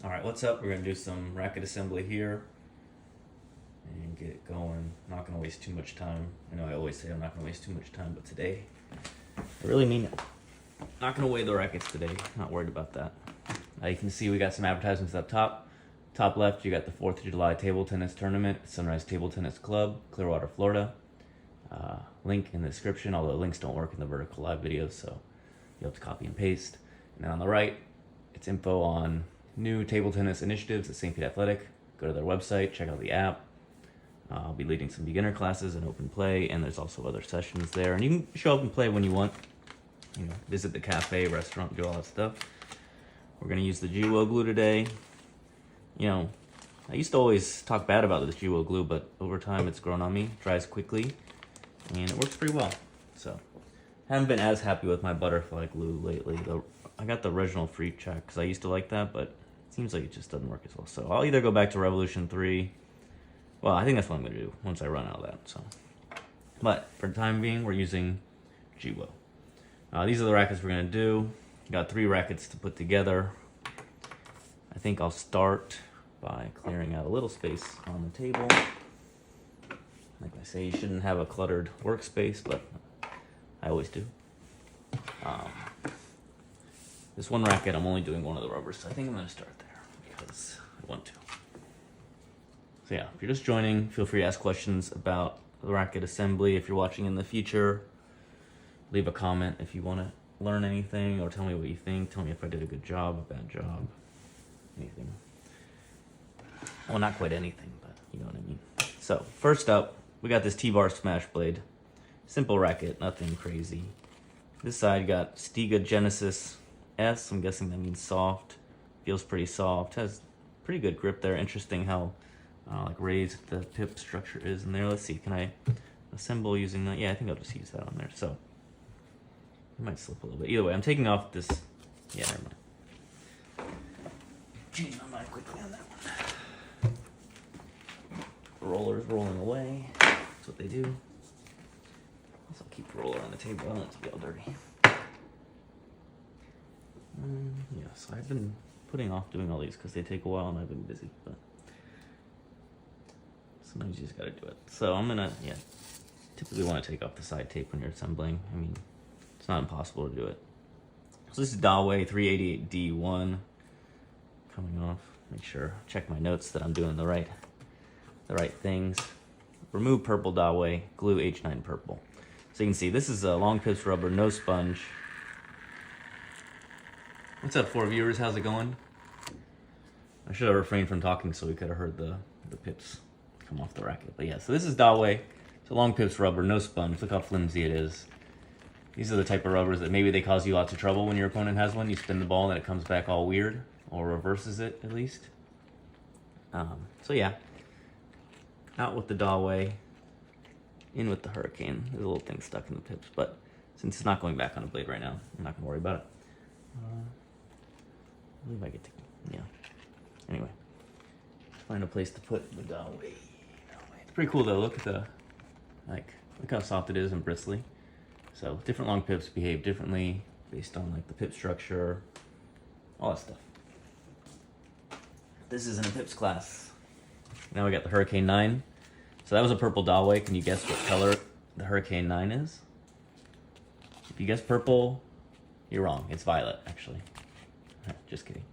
Alright, what's up? We're going to do some racket assembly here and get it going. Not going to waste too much time. I know I always say I'm not going to waste too much time, but today, I really mean it. Not going to weigh the rackets today. Not worried about that. You can see we got some advertisements up top. Top left, you got the 4th of July Table Tennis Tournament, Sunrise Table Tennis Club, Clearwater, Florida. Link in the description, although links don't work in the vertical live videos, so you'll have to copy and paste. And then on the right, it's info on new table tennis initiatives at St. Pete Athletic. Go to their website, check out the app. I'll be leading some beginner classes and open play, and there's also other sessions there. And you can show up and play when you want. You know, visit the cafe, restaurant, do all that stuff. We're gonna use the GWO glue today. You know, I used to always talk bad about this GWO glue, but over time it's grown on me, dries quickly, and it works pretty well. So, haven't been as happy with my butterfly glue lately. I got the original free check because I used to like that, but it seems like it just doesn't work as well. So I'll either go back to Revolution 3. Well, I think that's what I'm going to do once I run out of that. So, but for the time being, we're using GWO. These are the rackets we're going to do. Got 3 rackets to put together. I think I'll start by clearing out a little space on the table. Like I say, you shouldn't have a cluttered workspace, but I always do. This one racket, I'm only doing one of the rubbers, so I think I'm going to start there because I want to. So yeah, if you're just joining, feel free to ask questions about the racket assembly. If you're watching in the future, leave a comment if you want to learn anything or tell me what you think. Tell me if I did a good job, a bad job, anything. Well, not quite anything, but you know what I mean. So first up, we got this T-bar smash blade. Simple racket, nothing crazy. This side got Stiga Genesis S. I'm guessing that means soft. Feels pretty soft. Has pretty good grip there. Interesting how like raised the pip structure is in there. Let's see, can I assemble using that? Yeah, I think I'll just use that on there. So it might slip a little bit. Either way, I'm taking off this. Yeah, never mind. Change my mind quickly on that one. The roller's rolling away. That's what they do. So I'll keep the roller on the table. I don't want it to get all dirty. Yeah, so I've been putting off doing all these because they take a while and I've been busy, but sometimes you just gotta do it. So I'm gonna, typically want to take off the side tape when you're assembling. I mean, it's not impossible to do it. So this is Dawei 388D1 coming off. Make sure, check my notes that I'm doing the right things. Remove purple Dawei, glue H9 purple. So you can see this is a long pips rubber, no sponge. What's up, 4 viewers? How's it going? I should have refrained from talking so we could have heard the pips come off the racket. But yeah, so this is Dawei. It's a long pips rubber, no sponge. Look how flimsy it is. These are the type of rubbers that maybe they cause you lots of trouble when your opponent has one. You spin the ball and it comes back all weird, or reverses it at least. So yeah, out with the Dawei, in with the Hurricane. There's a little thing stuck in the pips, but since it's not going back on a blade right now, I'm not gonna worry about it. I believe I get to, yeah. Anyway, find a place to put the Dawei. It's pretty cool though. Look at the, look how soft it is and bristly. So different long pips behave differently based on like the pip structure, all that stuff. This is in a pips class. Now we got the Hurricane 9. So that was a purple Dawei. Can you guess what color the Hurricane 9 is? If you guess purple, you're wrong. It's violet, actually. Just kidding.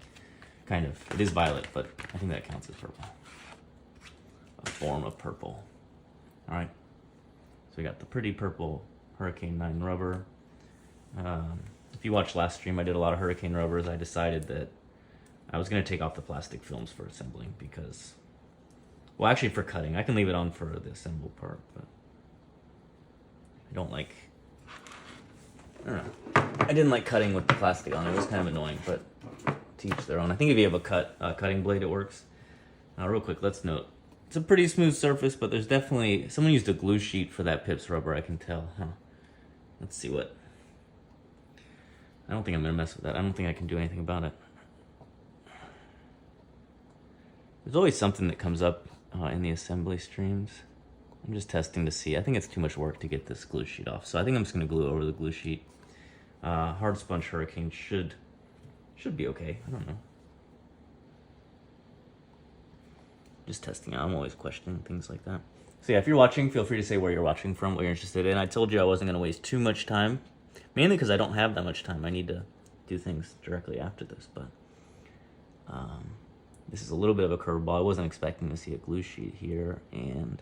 Kind of. It is violet, but I think that counts as purple. A form of purple. All right. So we got the pretty purple Hurricane 9 rubber. If you watched last stream, I did a lot of Hurricane rubbers. I decided that I was going to take off the plastic films for assembling because, well, actually for cutting. I can leave it on for the assemble part, but I don't like, I don't know. I didn't like cutting with the plastic on. It was kind of annoying, but to each their own. I think if you have a cutting blade, it works. Real quick, let's note. It's a pretty smooth surface, but there's definitely, someone used a glue sheet for that pips rubber, I can tell. Let's see what, I don't think I'm gonna mess with that. I don't think I can do anything about it. There's always something that comes up in the assembly streams. I'm just testing to see. I think it's too much work to get this glue sheet off, so I think I'm just gonna glue over the glue sheet. Hard sponge Hurricane should be okay. I don't know. just testing out. I'm always questioning things like that. So yeah, if you're watching, feel free to say where you're watching from, what you're interested in. I told you I wasn't going to waste too much time, mainly because I don't have that much time. I need to do things directly after this, but this is a little bit of a curveball. I wasn't expecting to see a glue sheet here, and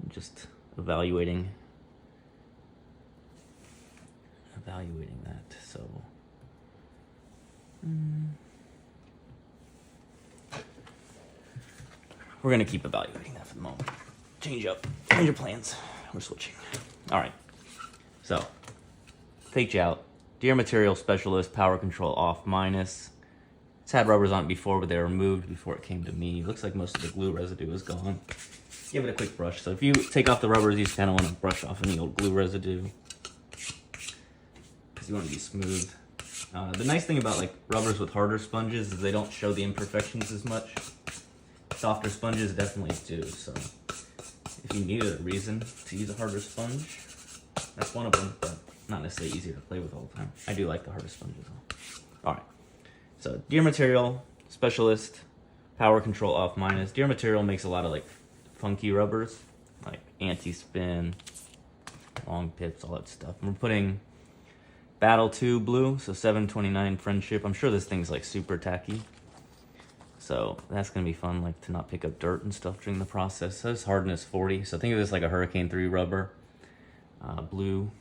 I'm just evaluating that. So we're gonna keep evaluating that for the moment. Change your plans. We're switching. All right. So faked you out. Deer material specialist, power control off minus. It's had rubbers on it before, but they were removed before it came to me. It looks like most of the glue residue is gone. Give it a quick brush. So if you take off the rubbers, you just kind of want to brush off any old glue residue, because you want to be smooth. The nice thing about like rubbers with harder sponges is they don't show the imperfections as much. Softer sponges definitely do. So if you needed a reason to use a harder sponge, that's one of them, but not necessarily easier to play with all the time. I do like the harder sponges though. All right. So Deer material specialist, power control off minus. Deer material makes a lot of like funky rubbers, like anti-spin, long pips, all that stuff. And we're putting Battle 2 blue, so 729 Friendship. I'm sure this thing's like super tacky, so that's gonna be fun, like to not pick up dirt and stuff during the process. So this hardness 40, so think of this like a Hurricane 3 rubber. Blue,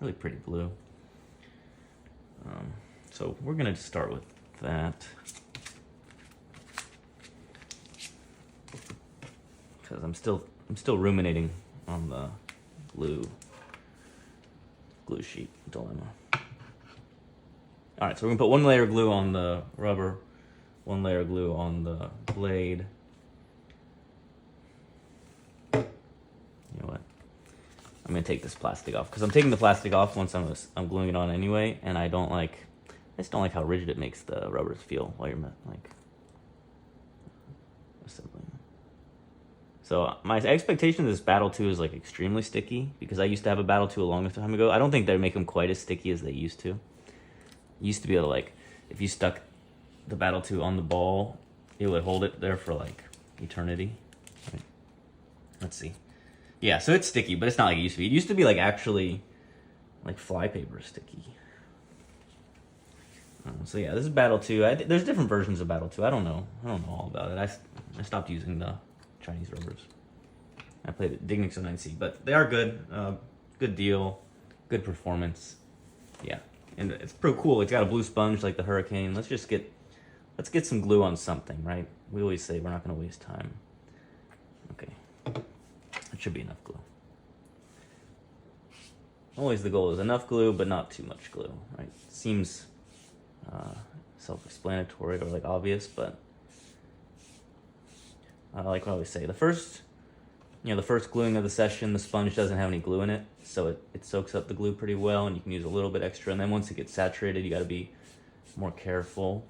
really pretty blue. So we're gonna start with that, because I'm still ruminating on the glue sheet dilemma. All right, so we're gonna put one layer of glue on the rubber, one layer of glue on the blade. You know what? I'm gonna take this plastic off, because I'm taking the plastic off once I'm gluing it on anyway, and I just don't like how rigid it makes the rubbers feel while you're like assembling. So my expectation of this Battle 2 is like extremely sticky, because I used to have a Battle 2 a long time ago. I don't think they make them quite as sticky as they used to. You used to be able to, like, if you stuck the Battle 2 on the ball, it would hold it there for like eternity. Right. Let's see. Yeah, so it's sticky, but it's not like it used to be. It used to be like actually like flypaper sticky. So yeah, this is Battle 2. There's different versions of Battle 2. I don't know all about it. I stopped using the Chinese rubbers. I played at Dignix 09C, but they are good. Good deal, good performance. Yeah, and it's pretty cool. It's got a blue sponge like the Hurricane. Let's get some glue on something, right? We always say we're not going to waste time. Okay, that should be enough glue. Always the goal is enough glue, but not too much glue, right? Seems self-explanatory or like obvious, but like what I always say, the first gluing of the session, the sponge doesn't have any glue in it, so it soaks up the glue pretty well, and you can use a little bit extra. And then once it gets saturated, you got to be more careful.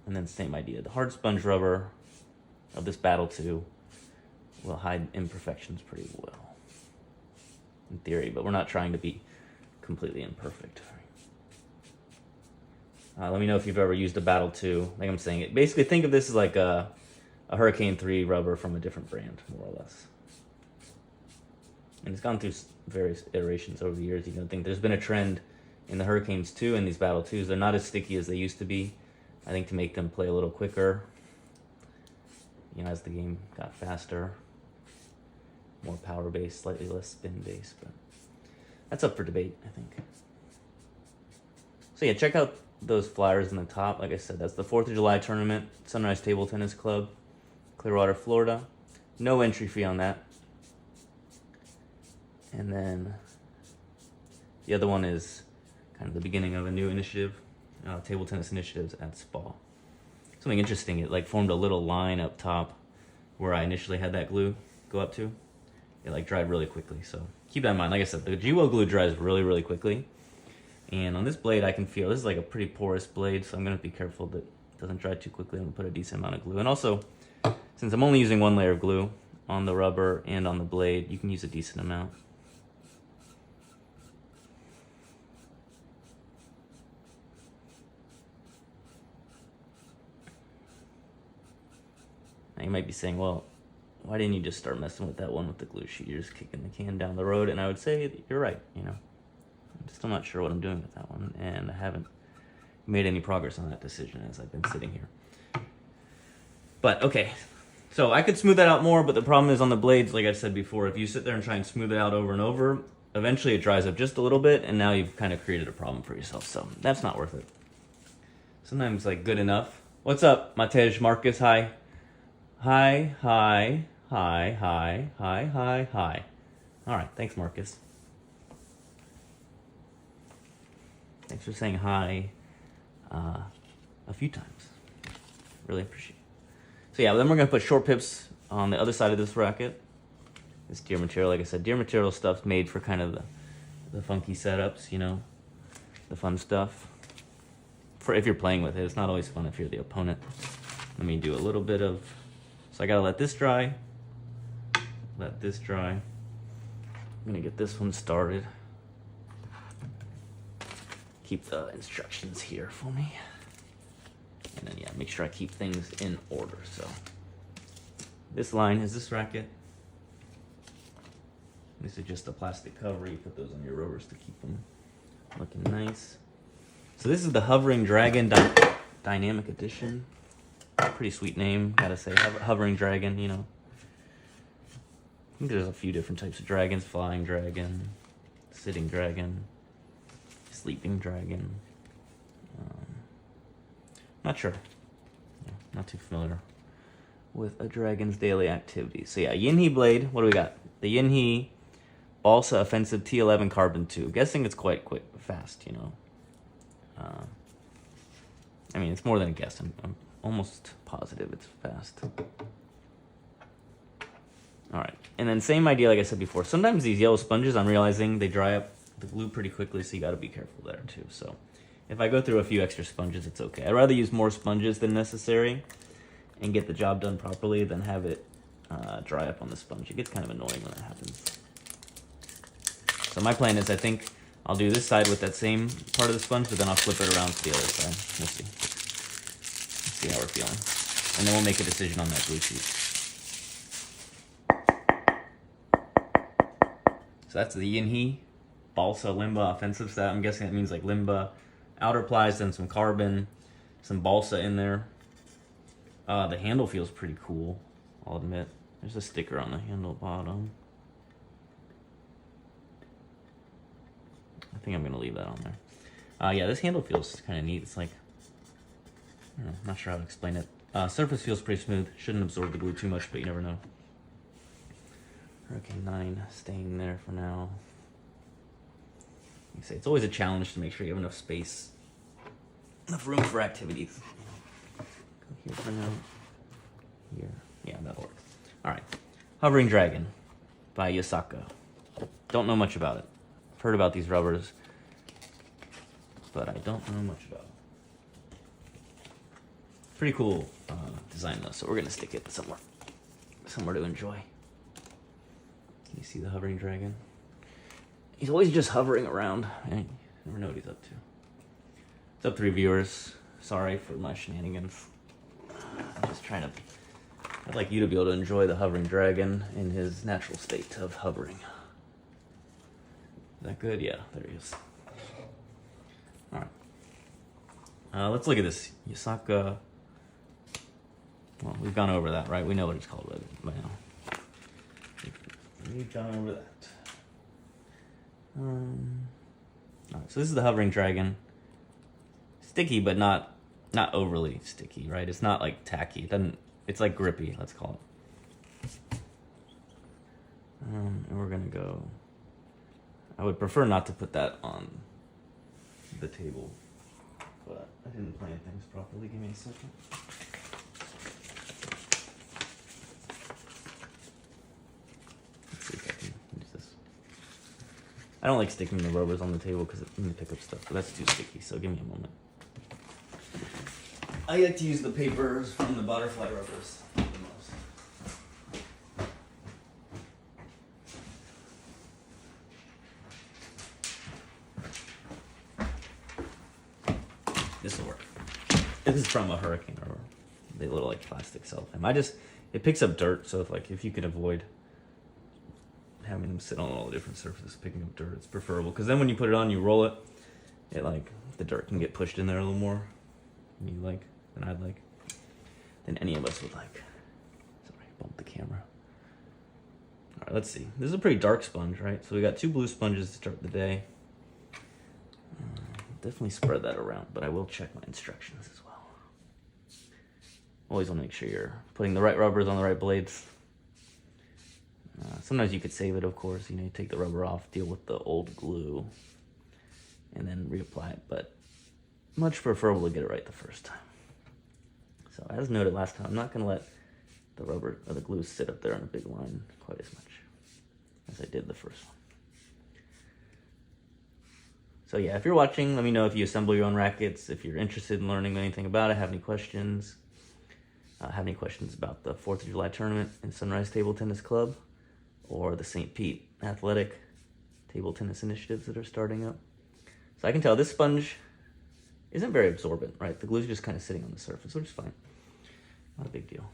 And then same idea. The hard sponge rubber of this Battle 2 will hide imperfections pretty well, in theory, but we're not trying to be completely imperfect. Let me know if you've ever used a Battle 2. Like I'm saying, basically think of this as like a Hurricane 3 rubber from a different brand, more or less. And it's gone through various iterations over the years. You can think there's been a trend in the Hurricanes 2 and these Battle 2s. They're not as sticky as they used to be. I think to make them play a little quicker, as the game got faster, more power based, slightly less spin based, but that's up for debate, I think. So yeah, check out those flyers in the top. Like I said, that's the 4th of July tournament, Sunrise Table Tennis Club, Clearwater, Florida. No entry fee on that. And then the other one is kind of the beginning of a new initiative, table tennis initiatives at SPA. Something interesting, it like formed a little line up top where I initially had that glue go up to. It like dried really quickly, so keep that in mind. Like I said, the GWO glue dries really, really quickly. And on this blade, I can feel, this is like a pretty porous blade, so I'm going to be careful that it doesn't dry too quickly. I'm going to put a decent amount of glue. And also, since I'm only using one layer of glue on the rubber and on the blade, you can use a decent amount. you might be saying, well, why didn't you just start messing with that one with the glue sheet? You're just kicking the can down the road. And I would say you're right, you know. I'm still not sure what I'm doing with that one, and I haven't made any progress on that decision as I've been sitting here. But okay, so I could smooth that out more, but the problem is on the blades, like I said before, if you sit there and try and smooth it out over and over, eventually it dries up just a little bit, and now you've kind of created a problem for yourself. So that's not worth it. Sometimes like good enough. What's up, Matej, Marcus? Hi. Hi, hi, hi, hi, hi, hi, hi. All right, thanks, Marcus. Thanks for saying hi a few times. Really appreciate it. So yeah, then we're going to put short pips on the other side of this racket. This deer material, like I said, deer material stuff's made for kind of the funky setups, you know, the fun stuff. For if you're playing with it, it's not always fun if you're the opponent. Let me do a little bit of, so I got to let this dry. Let this dry. I'm going to get this one started. Keep the instructions here for me. And then, yeah, make sure I keep things in order. So this line is this racket. This is just a plastic cover. You put those on your rovers to keep them looking nice. So this is the Hovering Dragon Dynamic Edition. Pretty sweet name, gotta say. Hovering Dragon, you know. I think there's a few different types of dragons. Flying dragon, sitting dragon, sleeping dragon. Not sure. Yeah, not too familiar with a dragon's daily activities. So yeah, Yinhe blade. What do we got? The Yinhe Balsa Offensive T11 Carbon 2. Guessing it's quite quick, fast, you know. I mean, it's more than a guess. I'm almost positive it's fast. All right, and then same idea like I said before. Sometimes these yellow sponges, I'm realizing they dry up the glue pretty quickly, so you got to be careful there too. So if I go through a few extra sponges, it's okay. I'd rather use more sponges than necessary and get the job done properly than have it dry up on the sponge. It gets kind of annoying when that happens. So my plan is I think I'll do this side with that same part of the sponge, but then I'll flip it around to the other side. We'll see. Let's see how we're feeling. And then we'll make a decision on that glue sheet. So that's the Yinhe Balsa Limba Offensive set. I'm guessing that means like Limba outer plies, then some carbon, some balsa in there. The handle feels pretty cool, I'll admit. There's a sticker on the handle bottom. I think I'm gonna leave that on there. Yeah, this handle feels kind of neat. It's like, I don't know, I'm not sure how to explain it. Surface feels pretty smooth. Shouldn't absorb the glue too much, but you never know. Hurricane 9 staying there for now. You say it's always a challenge to make sure you have enough space, enough room for activities. Go here for now. Here, yeah, that'll work. All right, Hovering Dragon by Yasaka. Don't know much about it. I've heard about these rubbers, but I don't know much about it. Pretty cool design though, so we're gonna stick it somewhere to enjoy. Can you see the Hovering Dragon? He's always just hovering around. I never know what he's up to. What's up, 3 viewers? Sorry for my shenanigans. I'm just trying to... I'd like you to be able to enjoy the Hovering Dragon in his natural state of hovering. Is that good? Yeah, there he is. Alright. Let's look at this. Yasaka... Well, we've gone over that, right? We know what it's called by now. We've gone over that. Alright, so this is the Hovering Dragon. Sticky, but not overly sticky, right? It's not like tacky. It doesn't. It's like grippy. Let's call it. And we're gonna go. I would prefer not to put that on the table, but I didn't plan things properly. Give me a second. Let's see if I can use this. I don't like sticking the rubbers on the table because it can pick up stuff, but that's too sticky, so give me a moment. I like to use the papers from the butterfly rubbers the most. This will work. This is from a Hurricane rubber. The little like plastic cellophane. It's it picks up dirt. So if you can avoid having them sit on all the different surfaces, picking up dirt, it's preferable. Because then when you put it on, you roll it, the dirt can get pushed in there a little more than any of us would like. Sorry, bumped the camera. All right, let's see. This is a pretty dark sponge, right? So we got 2 blue sponges to start the day. Definitely spread that around, but I will check my instructions as well. Always want to make sure you're putting the right rubbers on the right blades. Sometimes you could save it, of course. You take the rubber off, deal with the old glue, and then reapply it. But much preferable to get it right the first time. So as noted last time, I'm not going to let the rubber or the glue sit up there in a big line quite as much as I did the first one. So yeah, if you're watching, let me know if you assemble your own rackets, if you're interested in learning anything about it, have any questions. Have any questions about the 4th of July tournament in Sunrise Table Tennis Club or the St. Pete Athletic Table Tennis initiatives that are starting up. So I can tell this sponge isn't very absorbent, right? The glue's just kind of sitting on the surface, which is fine. Not a big deal.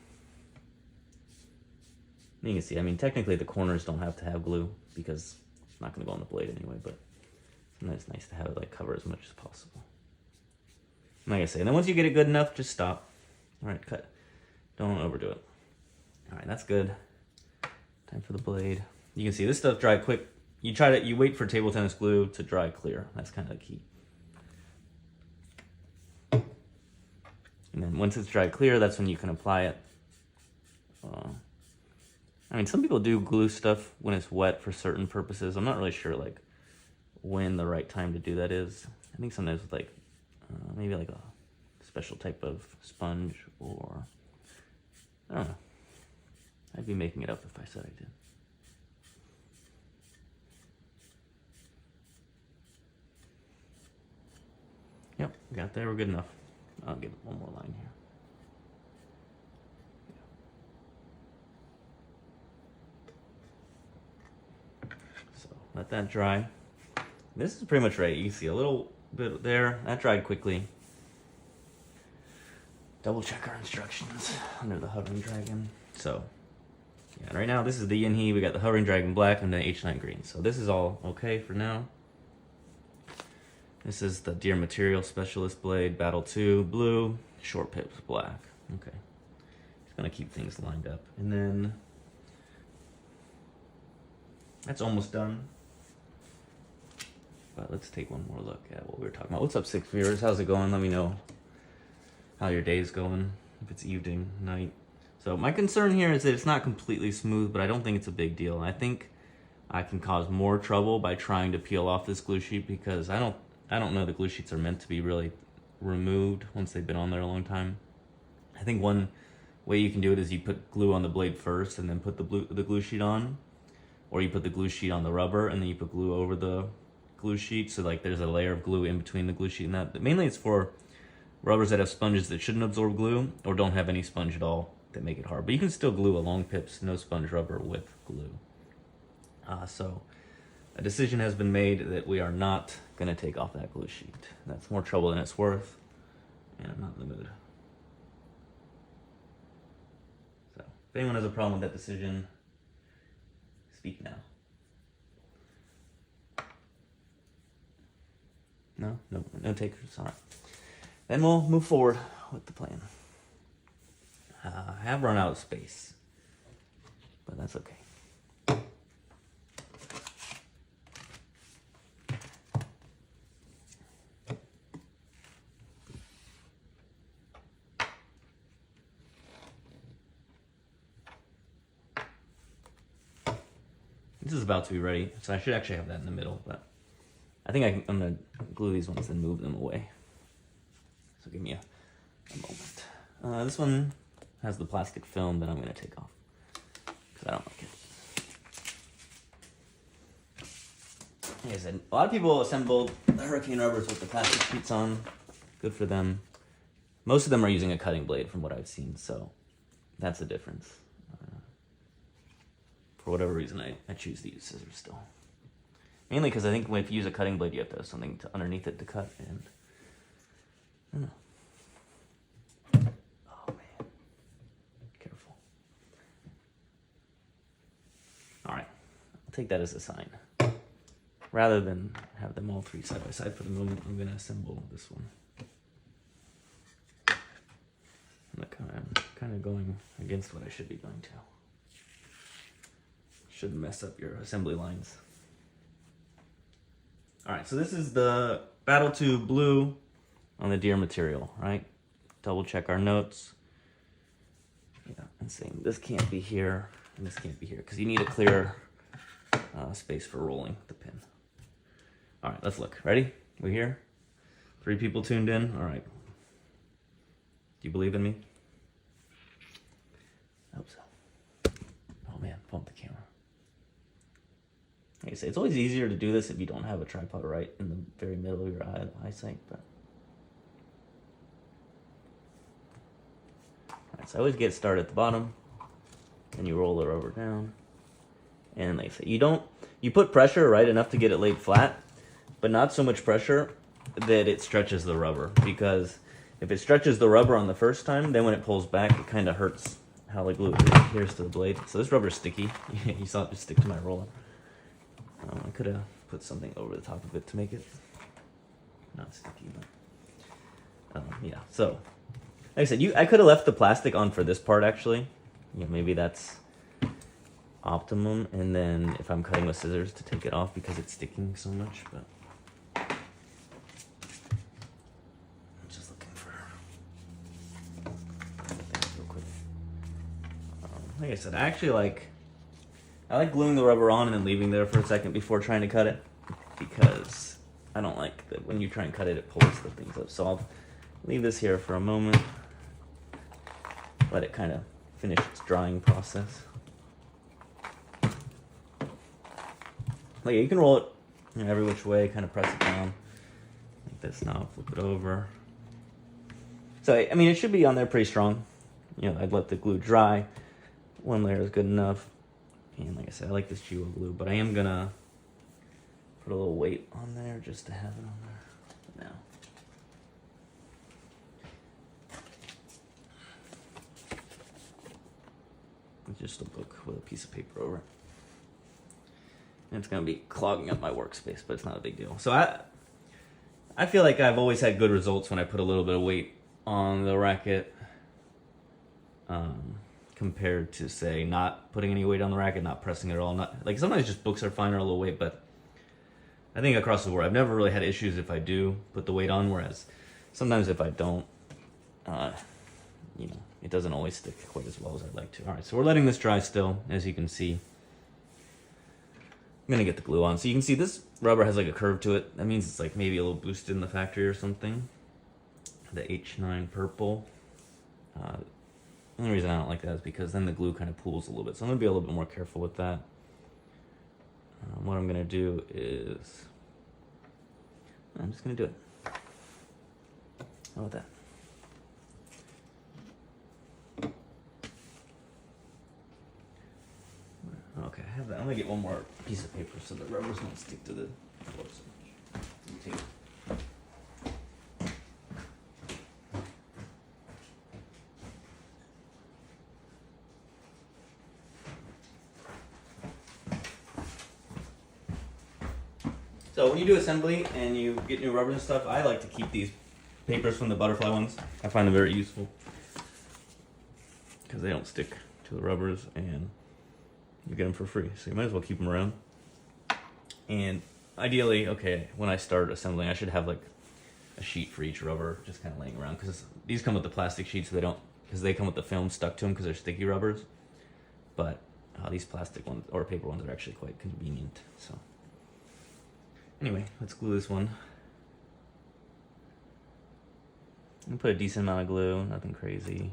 And you can see, I mean, technically the corners don't have to have glue because it's not going to go on the blade anyway, but sometimes it's nice to have it cover as much as possible. And like I say, and then once you get it good enough, just stop. All right, cut. Don't overdo it. All right, that's good. Time for the blade. You can see this stuff dry quick. You wait for table tennis glue to dry clear. That's kind of the key. And then once it's dry clear, that's when you can apply it. I mean, some people do glue stuff when it's wet for certain purposes. I'm not really sure when the right time to do that is. I think sometimes with maybe a special type of sponge, or I don't know. I'd be making it up if I said I did. Yep, got there. We're good enough. I'll give it one more line here. So let that dry. This is pretty much ready. You can see a little bit there. That dried quickly. Double check our instructions under the hovering dragon. So, yeah, right now this is the yin he. We got the hovering dragon black and the H9 green. So this is all okay for now. This is the Deer Material Specialist blade, Battle 2, blue, short pips, black. Okay. Just gonna keep things lined up. And then that's almost done. But let's take one more look at what we were talking about. What's up, 6 viewers? How's it going? Let me know how your day's going, if it's evening, night. So my concern here is that it's not completely smooth, but I don't think it's a big deal. I think I can cause more trouble by trying to peel off this glue sheet, because I don't know the glue sheets are meant to be really removed once they've been on there a long time. I think one way you can do it is you put glue on the blade first and then put the glue sheet on, or you put the glue sheet on the rubber and then you put glue over the glue sheet, so there's a layer of glue in between the glue sheet and that. But mainly it's for rubbers that have sponges that shouldn't absorb glue or don't have any sponge at all that make it hard. But you can still glue a long pips, no sponge rubber with glue. So a decision has been made that we are not going to take off that glue sheet. That's more trouble than it's worth, and I'm not in the mood. So if anyone has a problem with that decision, speak now. No takers. All right. Then we'll move forward with the plan. I have run out of space, but that's okay. This is about to be ready, so I should actually have that in the middle, but I think I'm going to glue these ones and move them away. So give me a moment. This one has the plastic film that I'm going to take off, because I don't like it. Like I said, a lot of people assembled the hurricane rubbers with the plastic sheets on. Good for them. Most of them are using a cutting blade from what I've seen, so that's the difference. For whatever reason, I choose to use scissors still. Mainly because I think if you use a cutting blade, you have to have something underneath it to cut, and I don't know. Oh man, careful. take that as a sign. Rather than have them all three side by side for the moment, I'm gonna assemble this one. I'm kind of going against what I should be going to. Shouldn't mess up your assembly lines. All right, so this is the Battle Tube blue on the deer material, right? Double check our notes. Yeah, and saying this can't be here and this can't be here because you need a clear space for rolling the pin. All right, let's look. Ready? We here? 3 people tuned in. All right. Do you believe in me? I hope so. Oh man, bump the camera. Like I say, it's always easier to do this if you don't have a tripod right in the very middle of your eyesight. But all right, so I always get started at the bottom, and you roll the rubber down. And like I say, you put pressure right enough to get it laid flat, but not so much pressure that it stretches the rubber, because if it stretches the rubber on the first time, then when it pulls back, it kind of hurts how the glue adheres to the blade. So this rubber is sticky. You saw it just stick to my roller. I could have put something over the top of it to make it not sticky, but yeah. So, like I said, I could have left the plastic on for this part actually. Maybe that's optimum, and then if I'm cutting with scissors to take it off because it's sticking so much, but I'm just looking for things real quick. Like I said, I like gluing the rubber on and then leaving there for a second before trying to cut it, because I don't like that when you try and cut it, it pulls the things up. So I'll leave this here for a moment, let it kind of finish its drying process. Like, you can roll it every which way, kind of press it down like this. Now flip it over. So I mean, it should be on there pretty strong. I'd let the glue dry. One layer is good enough. And like I said, I like this Geoa glue, but I am gonna put a little weight on there just to have it on there now. It's just a book with a piece of paper over it. And it's gonna be clogging up my workspace, but it's not a big deal. So I feel like I've always had good results when I put a little bit of weight on the racket, compared to, say, not putting any weight on the racket, not pressing it at all. Not like, sometimes just books are fine or a little weight, but I think across the board, I've never really had issues if I do put the weight on, whereas sometimes if I don't, it doesn't always stick quite as well as I'd like to. All right, so we're letting this dry still, as you can see. I'm gonna get the glue on. So you can see this rubber has like a curve to it. That means it's like maybe a little boosted in the factory or something. The H9 purple. The only reason I don't like that is because then the glue kind of pools a little bit. So I'm gonna be a little bit more careful with that. What I'm gonna do is, I'm just gonna do it. How about that? Okay, I have that. I'm gonna get one more piece of paper so the rubbers don't stick to the floor so much. Let me take it. So when you do assembly and you get new rubbers and stuff, I like to keep these papers from the butterfly ones. I find them very useful because they don't stick to the rubbers and you get them for free. So you might as well keep them around. And ideally, okay, when I start assembling, I should have like a sheet for each rubber just kind of laying around, because these come with the plastic sheets, so they come with the film stuck to them because they're sticky rubbers. But these plastic ones or paper ones are actually quite convenient. So anyway, let's glue this one. I'm gonna put a decent amount of glue, nothing crazy.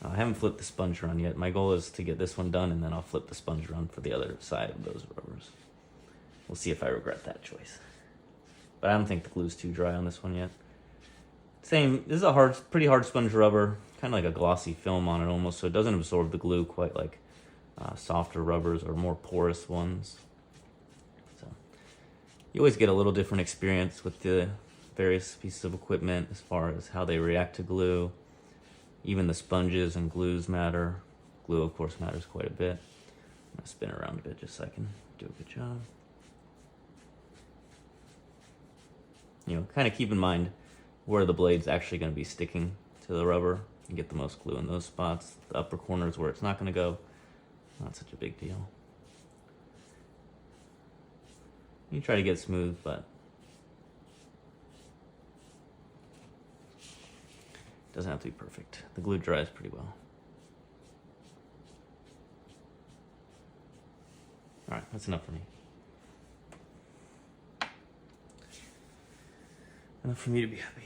I haven't flipped the sponge run yet. My goal is to get this one done, and then I'll flip the sponge run for the other side of those rubbers. We'll see if I regret that choice. But I don't think the glue's too dry on this one yet. Same, this is a pretty hard sponge rubber, kind of like a glossy film on it almost, so it doesn't absorb the glue quite like softer rubbers or more porous ones. So you always get a little different experience with the various pieces of equipment as far as how they react to glue. Even the sponges and glues matter. glue, of course, matters quite a bit. I'm gonna spin around a bit just so I can do a good job. You know, kind of keep in mind where the blade's actually going to be sticking to the rubber and get the most glue in those spots. The upper corners where it's not going to go, not such a big deal. You try to get smooth, but it doesn't have to be perfect. The glue dries pretty well. All right, that's enough for me. Enough for me to be happy.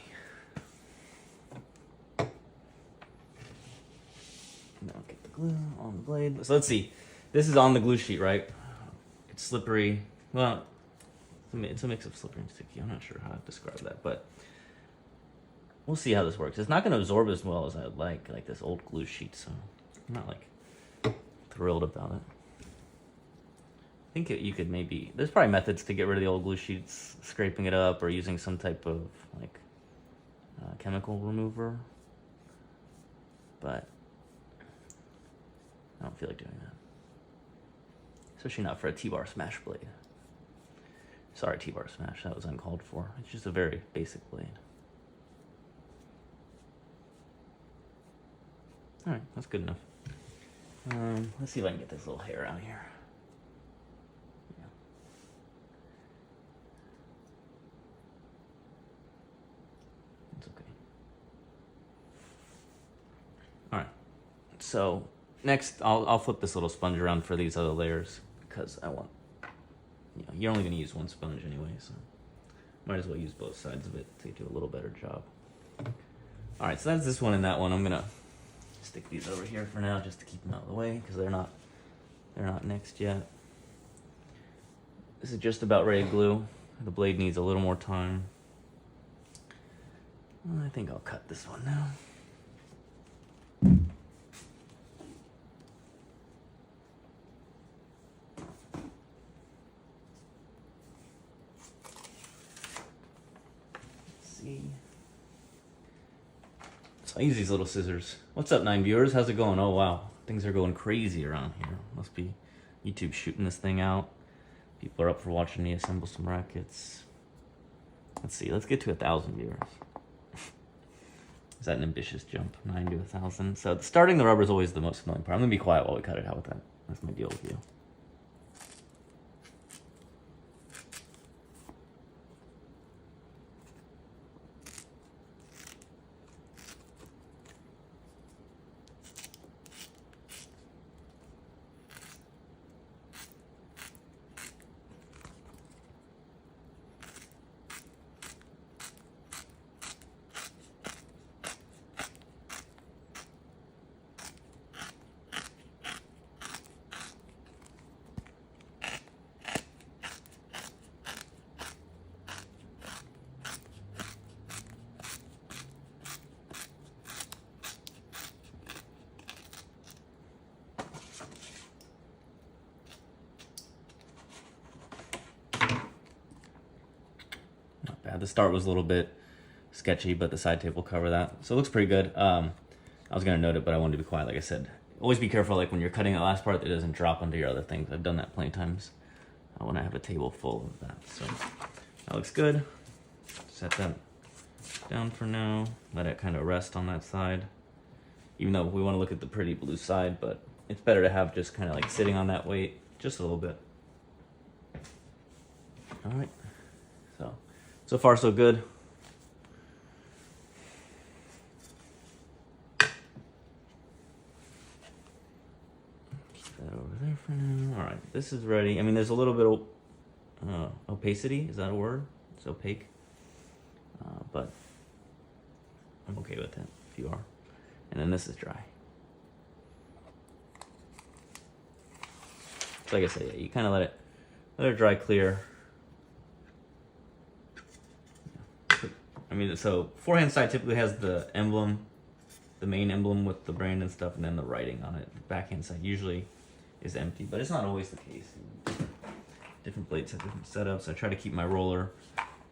Now get the glue on the blade. So let's see. This is on the glue sheet, right? It's slippery. Well, it's a mix of slippery and sticky. I'm not sure how to describe that, but we'll see how this works. It's not going to absorb as well as I would like this old glue sheet, so I'm not like thrilled about it. I think you could maybe, there's probably methods to get rid of the old glue sheets, scraping it up or using some type of like chemical remover, but I don't feel like doing that. Especially not for a T-bar smash blade. Sorry, T-bar smash, that was uncalled for. It's just a very basic blade. All right, that's good enough. Let's see if I can get this little hair out here. So next, I'll flip this little sponge around for these other layers because I want, you know, you're only going to use one sponge anyway, so might as well use both sides of it to do a little better job. All right, so that's this one and that one. I'm going to stick these over here for now just to keep them out of the way because they're not next yet. This is just about ready to glue. The blade needs a little more time. I think I'll cut this one now. So I use these little scissors. What's up, 9 viewers? How's it going? Oh wow, things are going crazy around here. Must be YouTube shooting this thing out. People are up for watching me assemble some rackets. Let's see, let's get to 1,000 viewers. Is that an ambitious jump? 9 to 1,000. So starting the rubber is always the most annoying part. I'm gonna be quiet while we cut it. How with that? That's my deal with you. The start was a little bit sketchy, but the side tape will cover that. So it looks pretty good. I was going to note it, but I wanted to be quiet, like I said. Always be careful, like when you're cutting the last part, that it doesn't drop onto your other things. I've done that plenty of times when I have a table full of that. So that looks good. Set that down for now. Let it kind of rest on that side. Even though we want to look at the pretty blue side, but it's better to have just kind of like sitting on that weight just a little bit. All right. So far, so good. Keep that over there for now. All right, this is ready. I mean, there's a little bit of opacity. Is that a word? It's opaque. But I'm okay with it if you are. And then this is dry. So like I said, yeah, you kind of let it dry clear. I mean, so forehand side typically has the emblem, the main emblem with the brand and stuff, and then the writing on it. The backhand side usually is empty, but it's not always the case. Different blades have different setups. I try to keep my roller,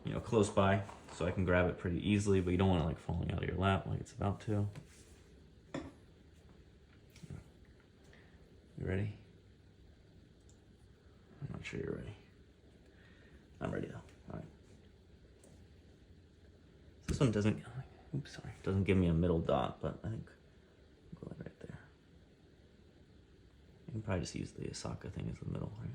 you know, close by so I can grab it pretty easily, but you don't want it like falling out of your lap like it's about to. You ready? I'm not sure you're ready. I'm ready though. All right. This one doesn't, oops, sorry, doesn't give me a middle dot, but I think I'll go right there. You can probably just use the Osaka thing as the middle, right?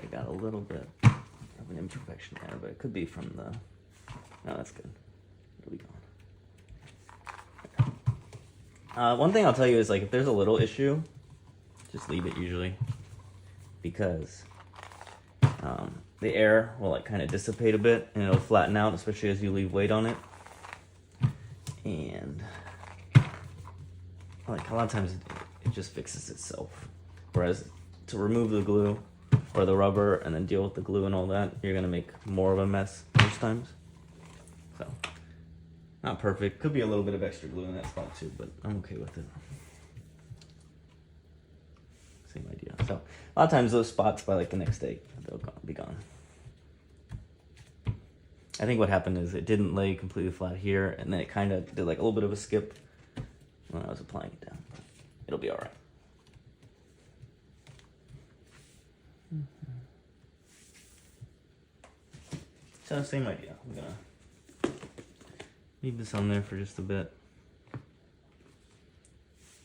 I got a little bit of an imperfection there, but it could be from the, no, that's good. It'll be gone. One thing I'll tell you is, like, if there's a little issue, just leave it usually, because the air will like kind of dissipate a bit and it'll flatten out, especially as you leave weight on it. And like a lot of times it just fixes itself. Whereas to remove the glue or the rubber and then deal with the glue and all that, you're gonna make more of a mess most times. So, not perfect. Could be a little bit of extra glue in that spot too, but I'm okay with it. Same idea. So, a lot of times those spots by like the next day, they'll be gone. I think what happened is it didn't lay completely flat here, and then it kind of did like a little bit of a skip when I was applying it down. It'll be all right. So same idea. I'm gonna leave this on there for just a bit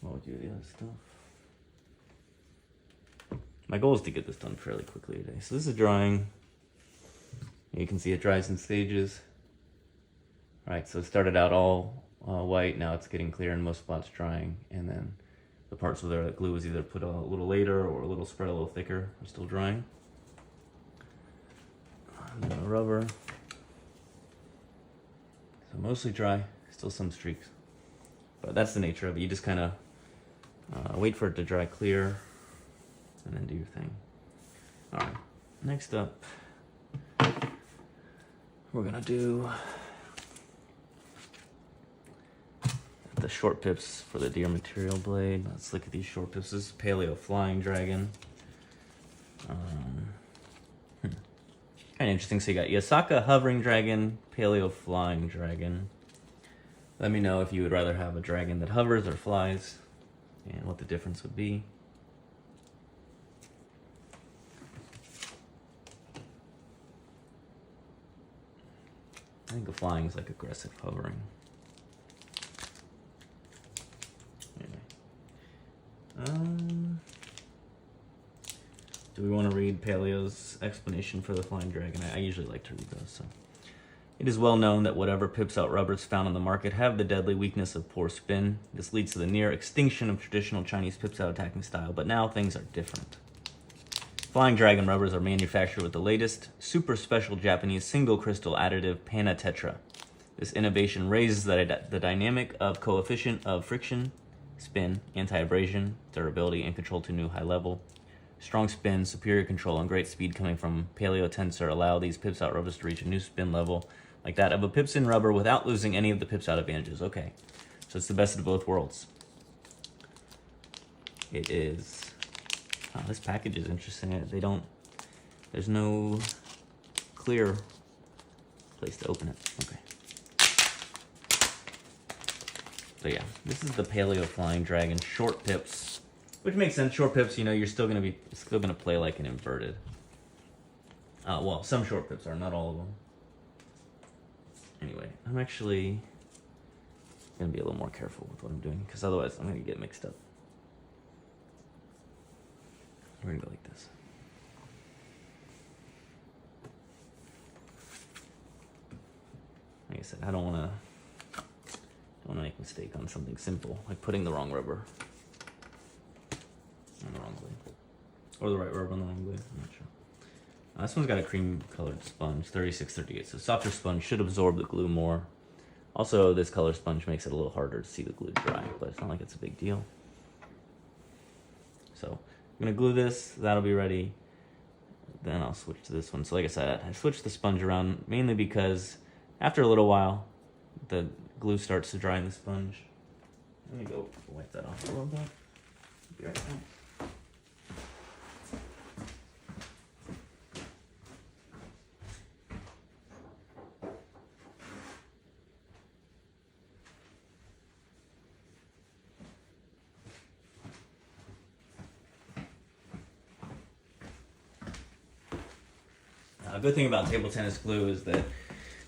while we do the other stuff. My goal is to get this done fairly quickly today. So this is drying. You can see it dries in stages. All right, so it started out all white. Now it's getting clear in most spots, drying, and then the parts where the glue was either put a little later or a little spread a little thicker are still drying. And then the rubber. So mostly dry, still some streaks. But that's the nature of it. You just kind of wait for it to dry clear and then do your thing. All right, next up, we're gonna do the short pips for the deer material blade. Let's look at these short pips. This is Paleo Flying Dragon. Kind of interesting. So you got Yasaka Hovering Dragon, Paleo Flying Dragon. Let me know if you would rather have a dragon that hovers or flies, and what the difference would be. I think the flying is like aggressive hovering. Anyway. Do we want to read Paleo's explanation for the flying dragon? I usually like to read those. So, it is well known that whatever pips out rubbers found on the market have the deadly weakness of poor spin. This leads to the near extinction of traditional Chinese pips out attacking style, but now things are different. Flying dragon rubbers are manufactured with the latest, super special Japanese single crystal additive Pana Tetra. This innovation raises the dynamic of coefficient of friction, spin, anti-abrasion, durability, and control to a new high level. Strong spin, superior control, and great speed coming from Paleo Tensor allow these pips out rubbers to reach a new spin level like that of a pips in rubber without losing any of the pips out advantages. Okay, so it's the best of both worlds. It is. Oh, this package is interesting. There's no clear place to open it. Okay. So yeah, this is the Paleo Flying Dragon short pips, which makes sense. Short pips, you're still gonna play like an inverted. Well, some short pips are, not all of them. Anyway, I'm actually gonna be a little more careful with what I'm doing, because otherwise I'm gonna get mixed up. We're gonna go like this. Like I said, I don't wanna make a mistake on something simple, like putting the wrong rubber on the wrong blade. Or the right rubber on the wrong blade, I'm not sure. This one's got a cream colored sponge, 3638. So softer sponge should absorb the glue more. Also, this color sponge makes it a little harder to see the glue dry, but it's not like it's a big deal. So I'm gonna glue this, that'll be ready. Then I'll switch to this one. So like I said, I switched the sponge around mainly because after a little while, the glue starts to dry in the sponge. Let me go wipe that off a little bit. Be right back. A good thing about table tennis glue is that it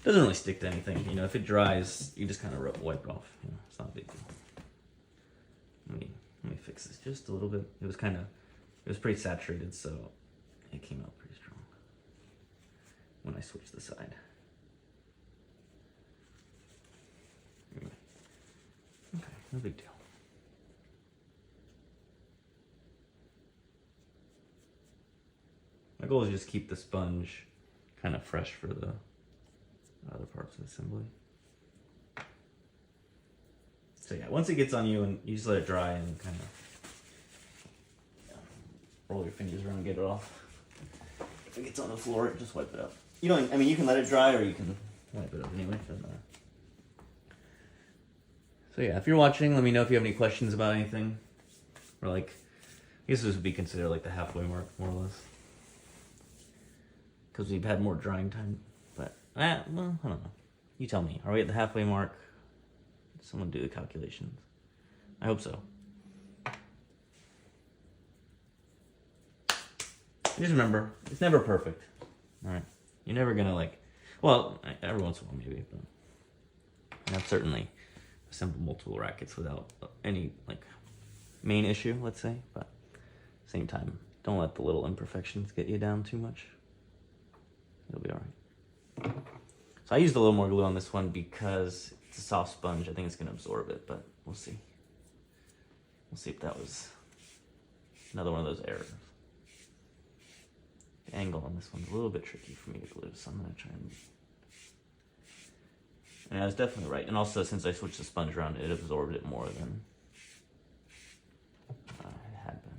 doesn't really stick to anything. You know, if it dries, you just kind of wipe it off. You know, it's not a big deal. Let me fix this just a little bit. It was pretty saturated, so it came out pretty strong when I switched the side. Anyway. Okay, no big deal. My goal is just keep the sponge kind of fresh for the other parts of the assembly. So yeah, once it gets on you, and you just let it dry and kind of roll your fingers around and get it off. If it gets on the floor, just wipe it up. You don't. I mean, you can let it dry, or you can wipe it up anyway. Doesn't matter. So yeah, if you're watching, let me know if you have any questions about anything, or like, I guess this would be considered like the halfway mark, more or less, because we've had more drying time. But well, I don't know. You tell me. Are we at the halfway mark? Someone do the calculations. I hope so. Just remember, it's never perfect. All right, you're never gonna like. Well, every once in a while maybe, but I've certainly assembled multiple rackets without any like main issue, let's say. But same time, don't let the little imperfections get you down too much. It'll be all right. So I used a little more glue on this one because it's a soft sponge. I think it's gonna absorb it, but we'll see. We'll see if that was another one of those errors. The angle on this one's a little bit tricky for me to glue, so I'm gonna try and I was definitely right. And also, since I switched the sponge around, it absorbed it more than it had been.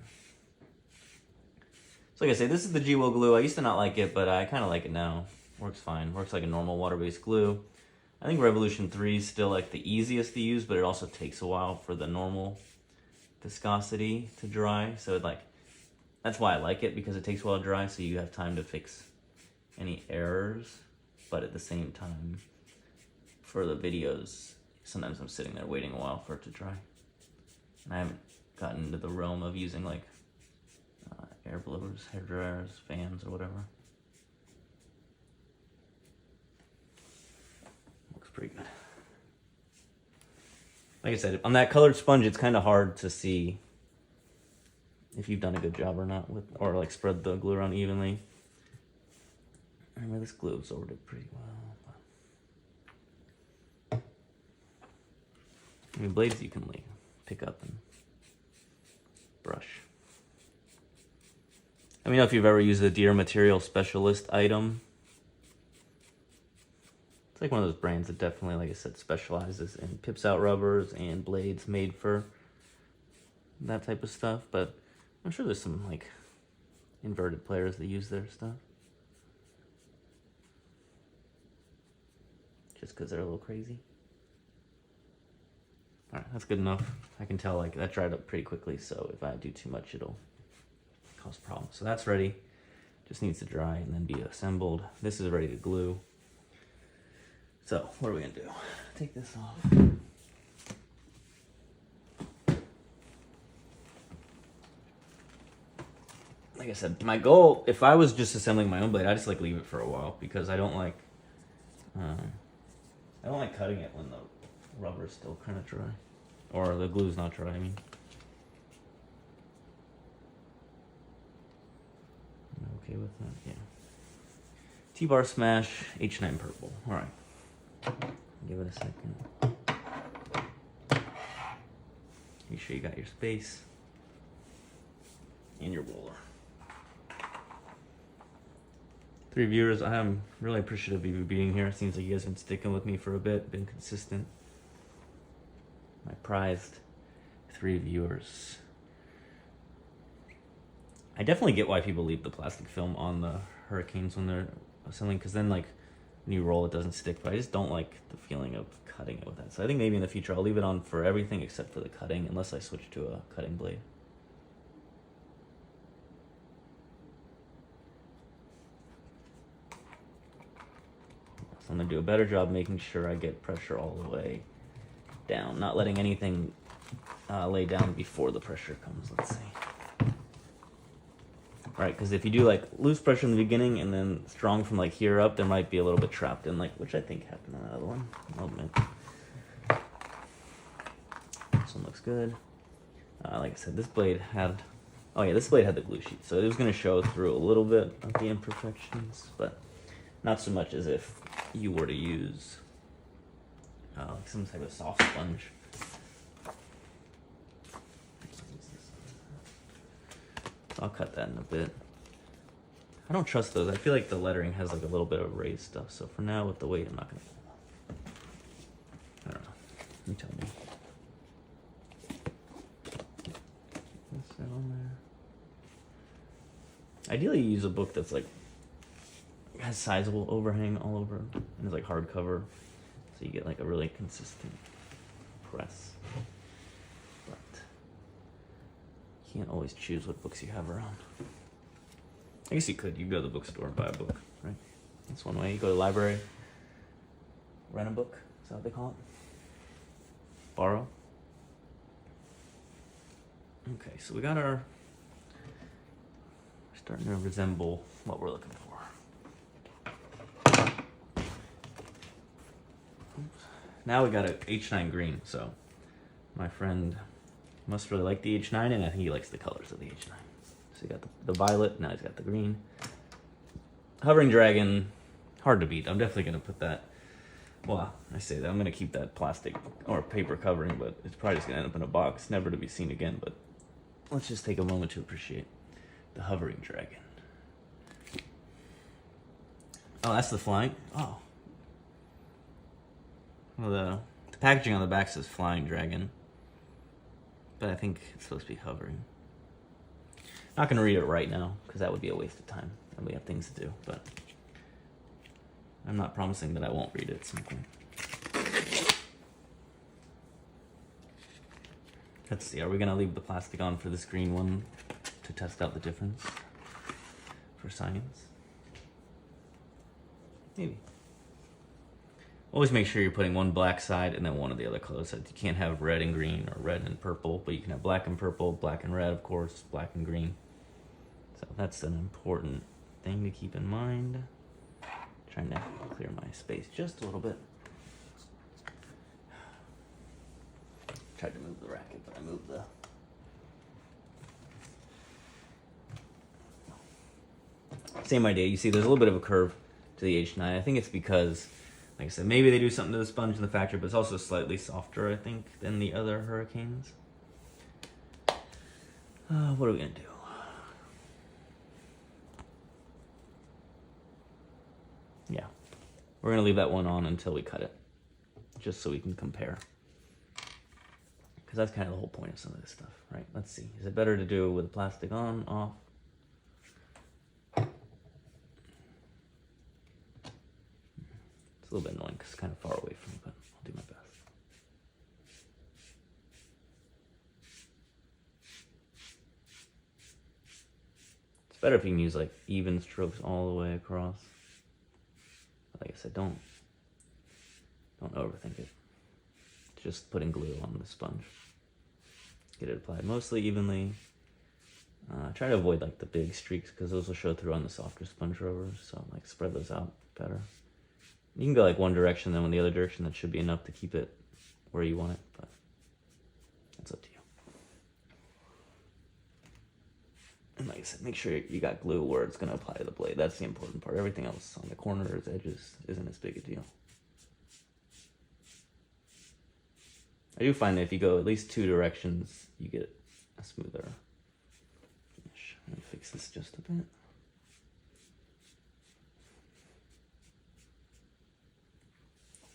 So like I say, this is the G-Will glue. I used to not like it, but I kind of like it now. Works fine. Works like a normal water-based glue. I think Revolution 3 is still like the easiest to use, but it also takes a while for the normal viscosity to dry. So it like, that's why I like it, because it takes a while to dry, so you have time to fix any errors. But at the same time, for the videos, sometimes I'm sitting there waiting a while for it to dry. And I haven't gotten into the realm of using like air blowers, hair dryers, fans, or whatever. Looks pretty good. Like I said, on that colored sponge, it's kind of hard to see if you've done a good job or not, with, or like spread the glue around evenly. I mean, this glue absorbed it pretty well. I mean, blades you can like pick up and brush. Let me know if you've ever used a Deer Material Specialist item. It's like one of those brands that definitely, like I said, specializes in pips out rubbers and blades made for that type of stuff. But I'm sure there's some like inverted players that use their stuff just because they're a little crazy. All right, that's good enough. I can tell like that dried up pretty quickly, so if I do too much, it'll cause problems. So that's ready. Just needs to dry and then be assembled. This is ready to glue. So what are we gonna do? Take this off. Like I said, my goal, if I was just assembling my own blade, I just like leave it for a while, because I don't like cutting it when the rubber's still kind of dry, or the glue's not dry. I mean, am I okay with that? Yeah. T-bar smash, H9 purple. All right. Give it a second. Make sure you got your space and your roller. 3 viewers, I am really appreciative of you being here. It seems like you guys have been sticking with me for a bit, been consistent. My prized 3 viewers. I definitely get why people leave the plastic film on the Hurricanes when they're assembling, because then like when you roll it doesn't stick, but I just don't like the feeling of cutting it with that. So I think maybe in the future I'll leave it on for everything except for the cutting, unless I switch to a cutting blade. I'm gonna do a better job making sure I get pressure all the way down, not letting anything lay down before the pressure comes. Let's see. Right, because if you do like loose pressure in the beginning and then strong from like here up, there might be a little bit trapped in, like, which I think happened on that other one. Oh man. This one looks good. Like I said, this blade had, oh yeah, this blade had the glue sheet, so it was going to show through a little bit of the imperfections, but not so much as if you were to use like some type of soft sponge. I'll cut that in a bit. I don't trust those. I feel like the lettering has like a little bit of raised stuff, so for now with the weight, I'm not going to. I don't know. You tell me. What's that on there? Ideally, you use a book that's like has sizable overhang all over and is like hardcover, so you get like a really consistent press. But you can't always choose what books you have around. I guess you could. You go to the bookstore and buy a book, right? That's one way. You go to the library, rent a book. Is that what they call it? Borrow. Okay, so we got our, we're starting to resemble what we're looking for. Oops. Now we got a H9 green, so my friend must really like the H9, and I think he likes the colors of the H9. So you got the violet, now he's got the green. Hovering Dragon, hard to beat. I'm definitely gonna put that, well, I say that, I'm gonna keep that plastic or paper covering, but it's probably just gonna end up in a box, never to be seen again, but let's just take a moment to appreciate the Hovering Dragon. Oh, that's the flying, oh. Well, the packaging on the back says Flying Dragon, but I think it's supposed to be hovering. Not gonna read it right now, because that would be a waste of time, and we have things to do, but I'm not promising that I won't read it at some point. Let's see, are we gonna leave the plastic on for this green one to test out the difference for science? Maybe. Always make sure you're putting one black side and then one of the other colors. You can't have red and green or red and purple, but you can have black and purple, black and red, of course, black and green. So that's an important thing to keep in mind. Trying to clear my space just a little bit. Tried to move the racket, but I moved the... Same idea. You see there's a little bit of a curve to the H9. I think it's because, like I said, maybe they do something to the sponge in the factory, but it's also slightly softer, I think, than the other Hurricanes. What are we going to do? Yeah. We're going to leave that one on until we cut it, just so we can compare. Because that's kind of the whole point of some of this stuff, right? Let's see. Is it better to do with the plastic on, off? It's a little bit annoying because it's kind of far away from me, but I'll do my best. It's better if you can use like even strokes all the way across. Like I said, don't overthink it. Just putting glue on the sponge. Get it applied mostly evenly. Try to avoid like the big streaks because those will show through on the softer sponge rubbers. So like spread those out better. You can go like one direction, then in the other direction. That should be enough to keep it where you want it, but it's up to you. And like I said, make sure you got glue where it's going to apply to the blade. That's the important part. Everything else on the corners, edges, isn't as big a deal. I do find that if you go at least two directions, you get a smoother finish. Let me fix this just a bit.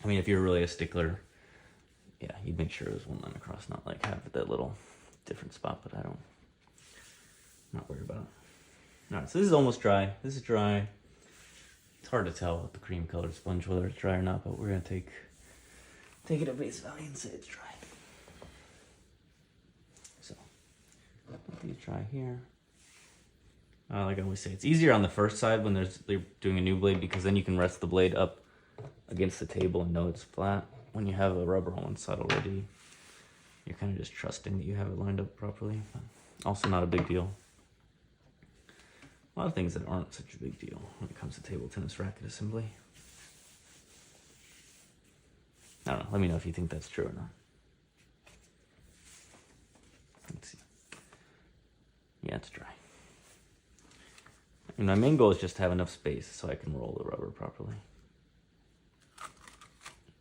I mean, if you're really a stickler, yeah, you'd make sure it was one line across, not like have that little different spot, but I'm not worried about it. All right, so this is almost dry. This is dry. It's hard to tell with the cream colored sponge whether it's dry or not, but we're gonna take it at face value and say it's dry. So, let these dry here. Like I always say, it's easier on the first side when they're doing a new blade because then you can rest the blade up against the table and know it's flat. When you have a rubber on one side already, you're kind of just trusting that you have it lined up properly. Also not a big deal. A lot of things that aren't such a big deal when it comes to table tennis racket assembly. I don't know, let me know if you think that's true or not. Let's see. Yeah, it's dry. And my main goal is just to have enough space so I can roll the rubber properly.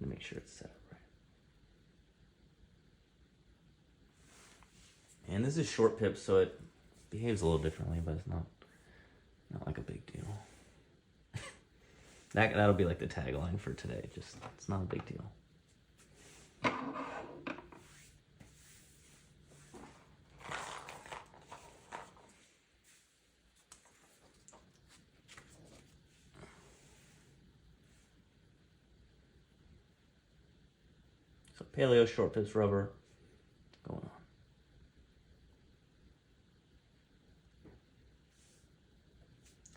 To make sure it's set up right. And this is short pip, so it behaves a little differently, but it's not like a big deal. That'll be like the tagline for today. Just, it's not a big deal. So paleo short pips rubber going on.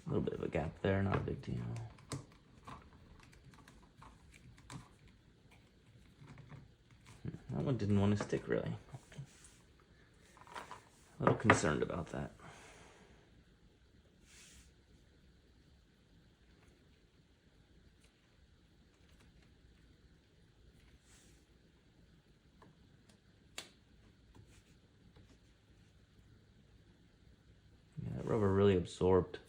A little bit of a gap there, not a big deal. That one didn't want to stick really. A little concerned about that. Yeah, that rubber really absorbed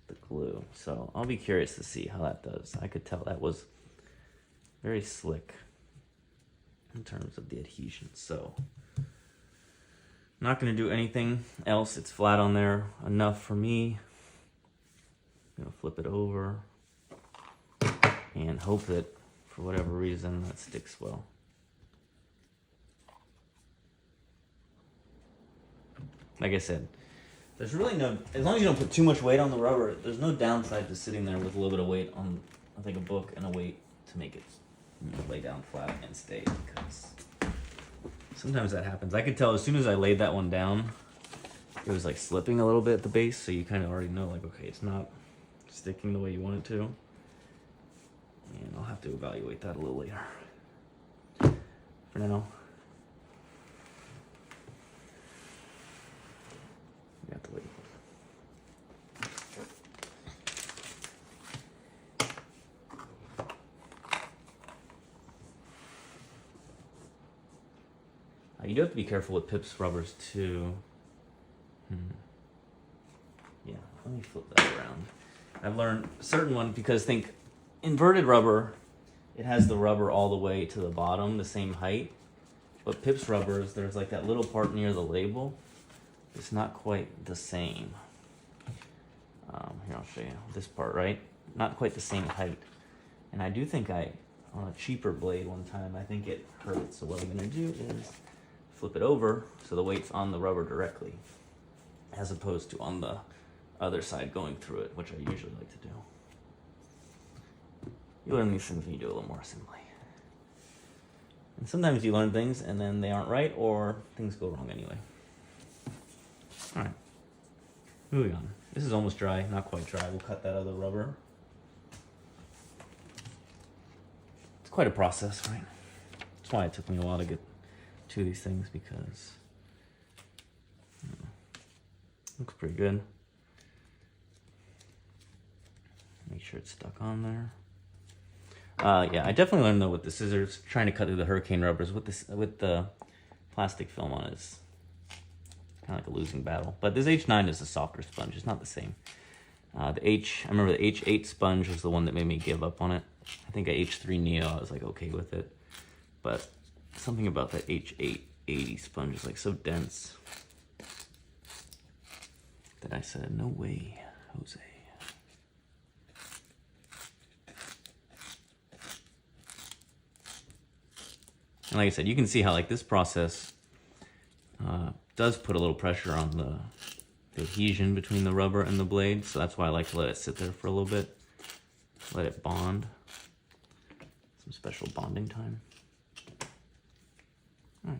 the glue, so I'll be curious to see how that does. I could tell that was very slick in terms of the adhesion, so not going to do anything else. It's flat on there enough for me. I'm going to flip it over and hope that for whatever reason that sticks well. Like I said, there's really no, as long as you don't put too much weight on the rubber, there's no downside to sitting there with a little bit of weight on, I think, a book and a weight to make it lay down flat and stay, because sometimes that happens. I could tell as soon as I laid that one down, it was like slipping a little bit at the base, so you kind of already know, like, okay, it's not sticking the way you want it to. And I'll have to evaluate that a little later. For now, we have to wait. You do have to be careful with Pips rubbers too. Yeah, let me flip that around. I've learned a certain one, because think inverted rubber, it has the rubber all the way to the bottom, the same height. But Pips rubbers, there's like that little part near the label. It's not quite the same. Here, I'll show you this part, right? Not quite the same height. And I do think on a cheaper blade one time, I think it hurt. So what I'm gonna do is flip it over so the weight's on the rubber directly, as opposed to on the other side going through it, which I usually like to do. You learn these things when you do a little more assembly. And sometimes you learn things and then they aren't right, or things go wrong anyway. All right, moving on. This is almost dry, not quite dry. We'll cut that other rubber. It's quite a process, right? That's why it took me a while to get to these things, because looks pretty good. Make sure it's stuck on there. Yeah, I definitely learned though with the scissors, trying to cut through the hurricane rubbers with the plastic film on is kind of like a losing battle. But this H9 is a softer sponge. It's not the same. I remember the H8 sponge was the one that made me give up on it. I think a H3 Neo, I was like okay with it, but something about that H880 sponge is like so dense that I said, no way, Jose. And like I said, you can see how like this process does put a little pressure on the adhesion between the rubber and the blade. So that's why I like to let it sit there for a little bit. Let it bond. Some special bonding time. All right.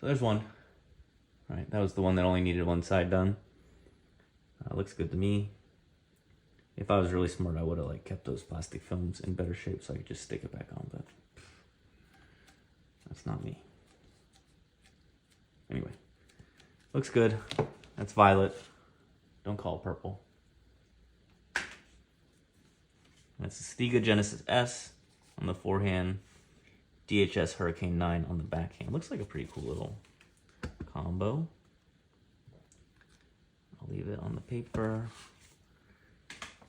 So there's one. All right, that was the one that only needed one side done. Looks good to me. If I was really smart, I would have like kept those plastic films in better shape so I could just stick it back on, but that's not me. Anyway, looks good. That's violet. Don't call it purple. That's the Stiga Genesis S on the forehand. DHS Hurricane 9 on the backhand. Looks like a pretty cool little combo. I'll leave it on the paper.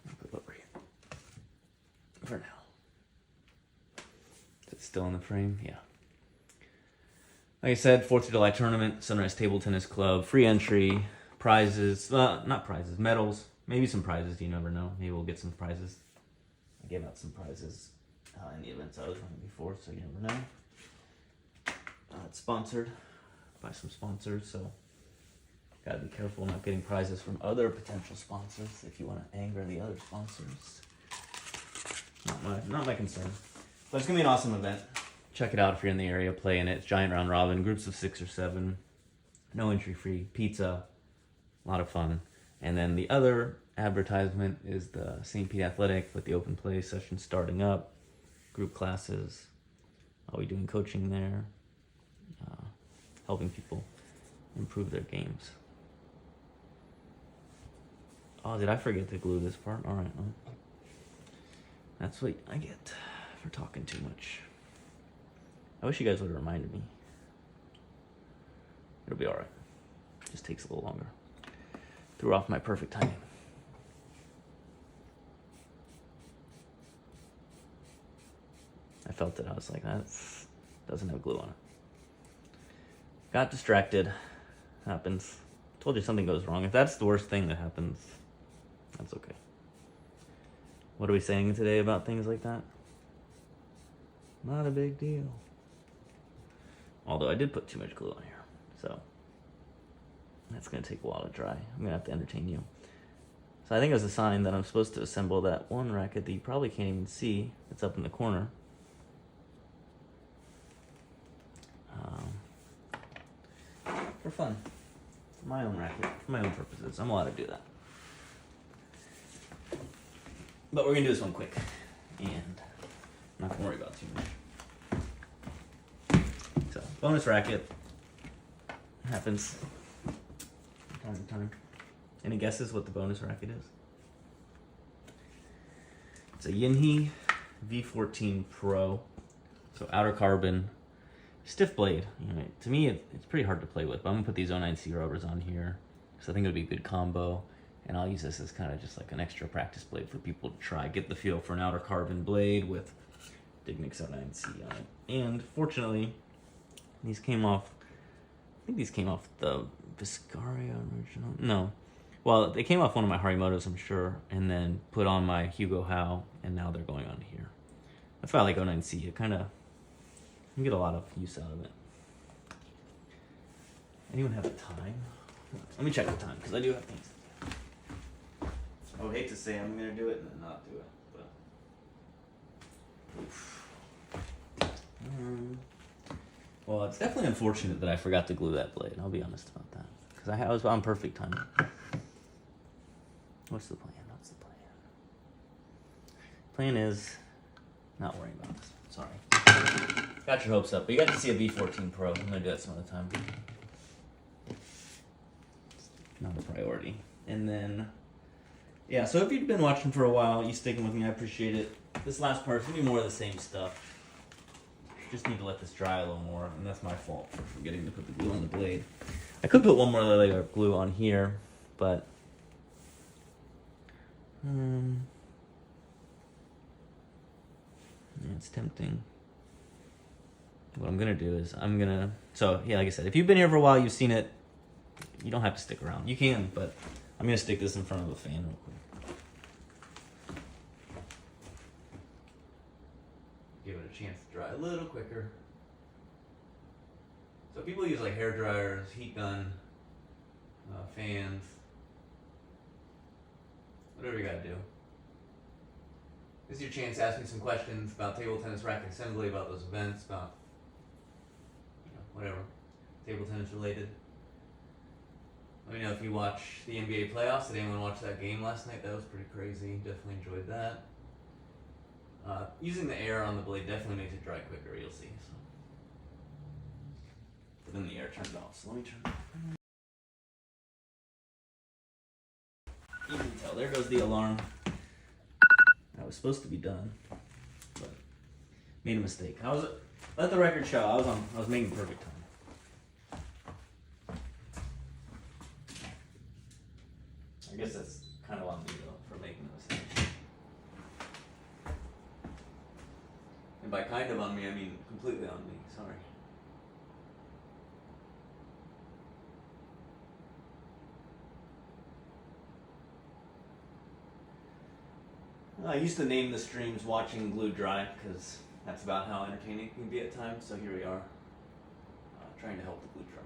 I'll put it over here for now. Is it still in the frame? Yeah. Like I said, 4th of July tournament, Sunrise Table Tennis Club, free entry, prizes, not prizes, medals, maybe some prizes, you never know. Maybe we'll get some prizes. I gave out some prizes in the events I was running before, so you never know. It's sponsored by some sponsors, so gotta be careful not getting prizes from other potential sponsors if you want to anger the other sponsors. Not my concern. But it's gonna be an awesome event. Check it out if you're in the area playing it. It's giant round robin, groups of 6 or 7, no entry fee, pizza, a lot of fun. And then the other advertisement is the St. Pete Athletic with the open play session starting up, group classes. I'll be doing coaching there, helping people improve their games. Oh, did I forget to glue this part? All right. That's what I get for talking too much. I wish you guys would have reminded me. It'll be all right. Just takes a little longer. Threw off my perfect timing. I felt it. I was like, that doesn't have glue on it. Got distracted. Happens. Told you something goes wrong. If that's the worst thing that happens, that's okay. What are we saying today about things like that? Not a big deal. Although I did put too much glue on here, so that's going to take a while to dry. I'm going to have to entertain you. So I think it was a sign that I'm supposed to assemble that one racket that you probably can't even see. It's up in the corner. For fun. For my own racket. For my own purposes. I'm allowed to do that. But we're going to do this one quick. And I'm not going to worry about too much. So, bonus racket. Happens from time to time. Any guesses what the bonus racket is? It's a Yinhe V14 Pro. So outer carbon, stiff blade. You know, to me, it's pretty hard to play with. But I'm gonna put these 09C rubbers on here, so I think it'll be a good combo. And I'll use this as kind of just like an extra practice blade for people to try, get the feel for an outer carbon blade with Dignix 09C on it. And fortunately, these came off. I think these came off the Viscaria original. No. Well, they came off one of my Harimotos, I'm sure, and then put on my Hugo Howe, and now they're going on here. That's why I like 09C. It kind of, you get a lot of use out of it. Anyone have the time? Let me check the time, because I do have things to do. I would hate to say I'm going to do it and then not do it, but... Oof. Well, it's definitely unfortunate that I forgot to glue that blade. I'll be honest about that. Because I was on perfect timing. What's the plan? What's the plan? Plan is not worrying about this. Sorry. Got your hopes up. But you got to see a V14 Pro. I'm going to do that some other time. Not a priority. And then, yeah, so if you've been watching for a while, you sticking with me, I appreciate it. This last part's going to be more of the same stuff. Just need to let this dry a little more, and that's my fault for forgetting to put the glue on the blade. I could put one more layer of glue on here, but yeah, it's tempting. What I'm gonna do is so yeah, like I said, if you've been here for a while, you've seen it. You don't have to stick around. You can, but I'm gonna stick this in front of a fan real quick. Give it a chance to dry a little quicker. So people use like hair dryers, heat gun, fans, whatever you gotta do. This is your chance to ask me some questions about table tennis racket assembly, about those events, about whatever, table tennis related. Let me know if you watch the NBA playoffs. Did anyone watch that game last night? That was pretty crazy. Definitely enjoyed that. Using the air on the blade definitely makes it dry quicker, you'll see. So. But then the air turns off, so let me turn it off. You can tell, there goes the alarm. I was supposed to be done, but made a mistake. Let the record show, I was making perfect time. I guess that's kind of on me though, for making a mistake. And by kind of on me, I mean completely on me, sorry. I used to name the streams Watching Glue Dry, because that's about how entertaining it can be at times, so here we are, trying to help the glue dry.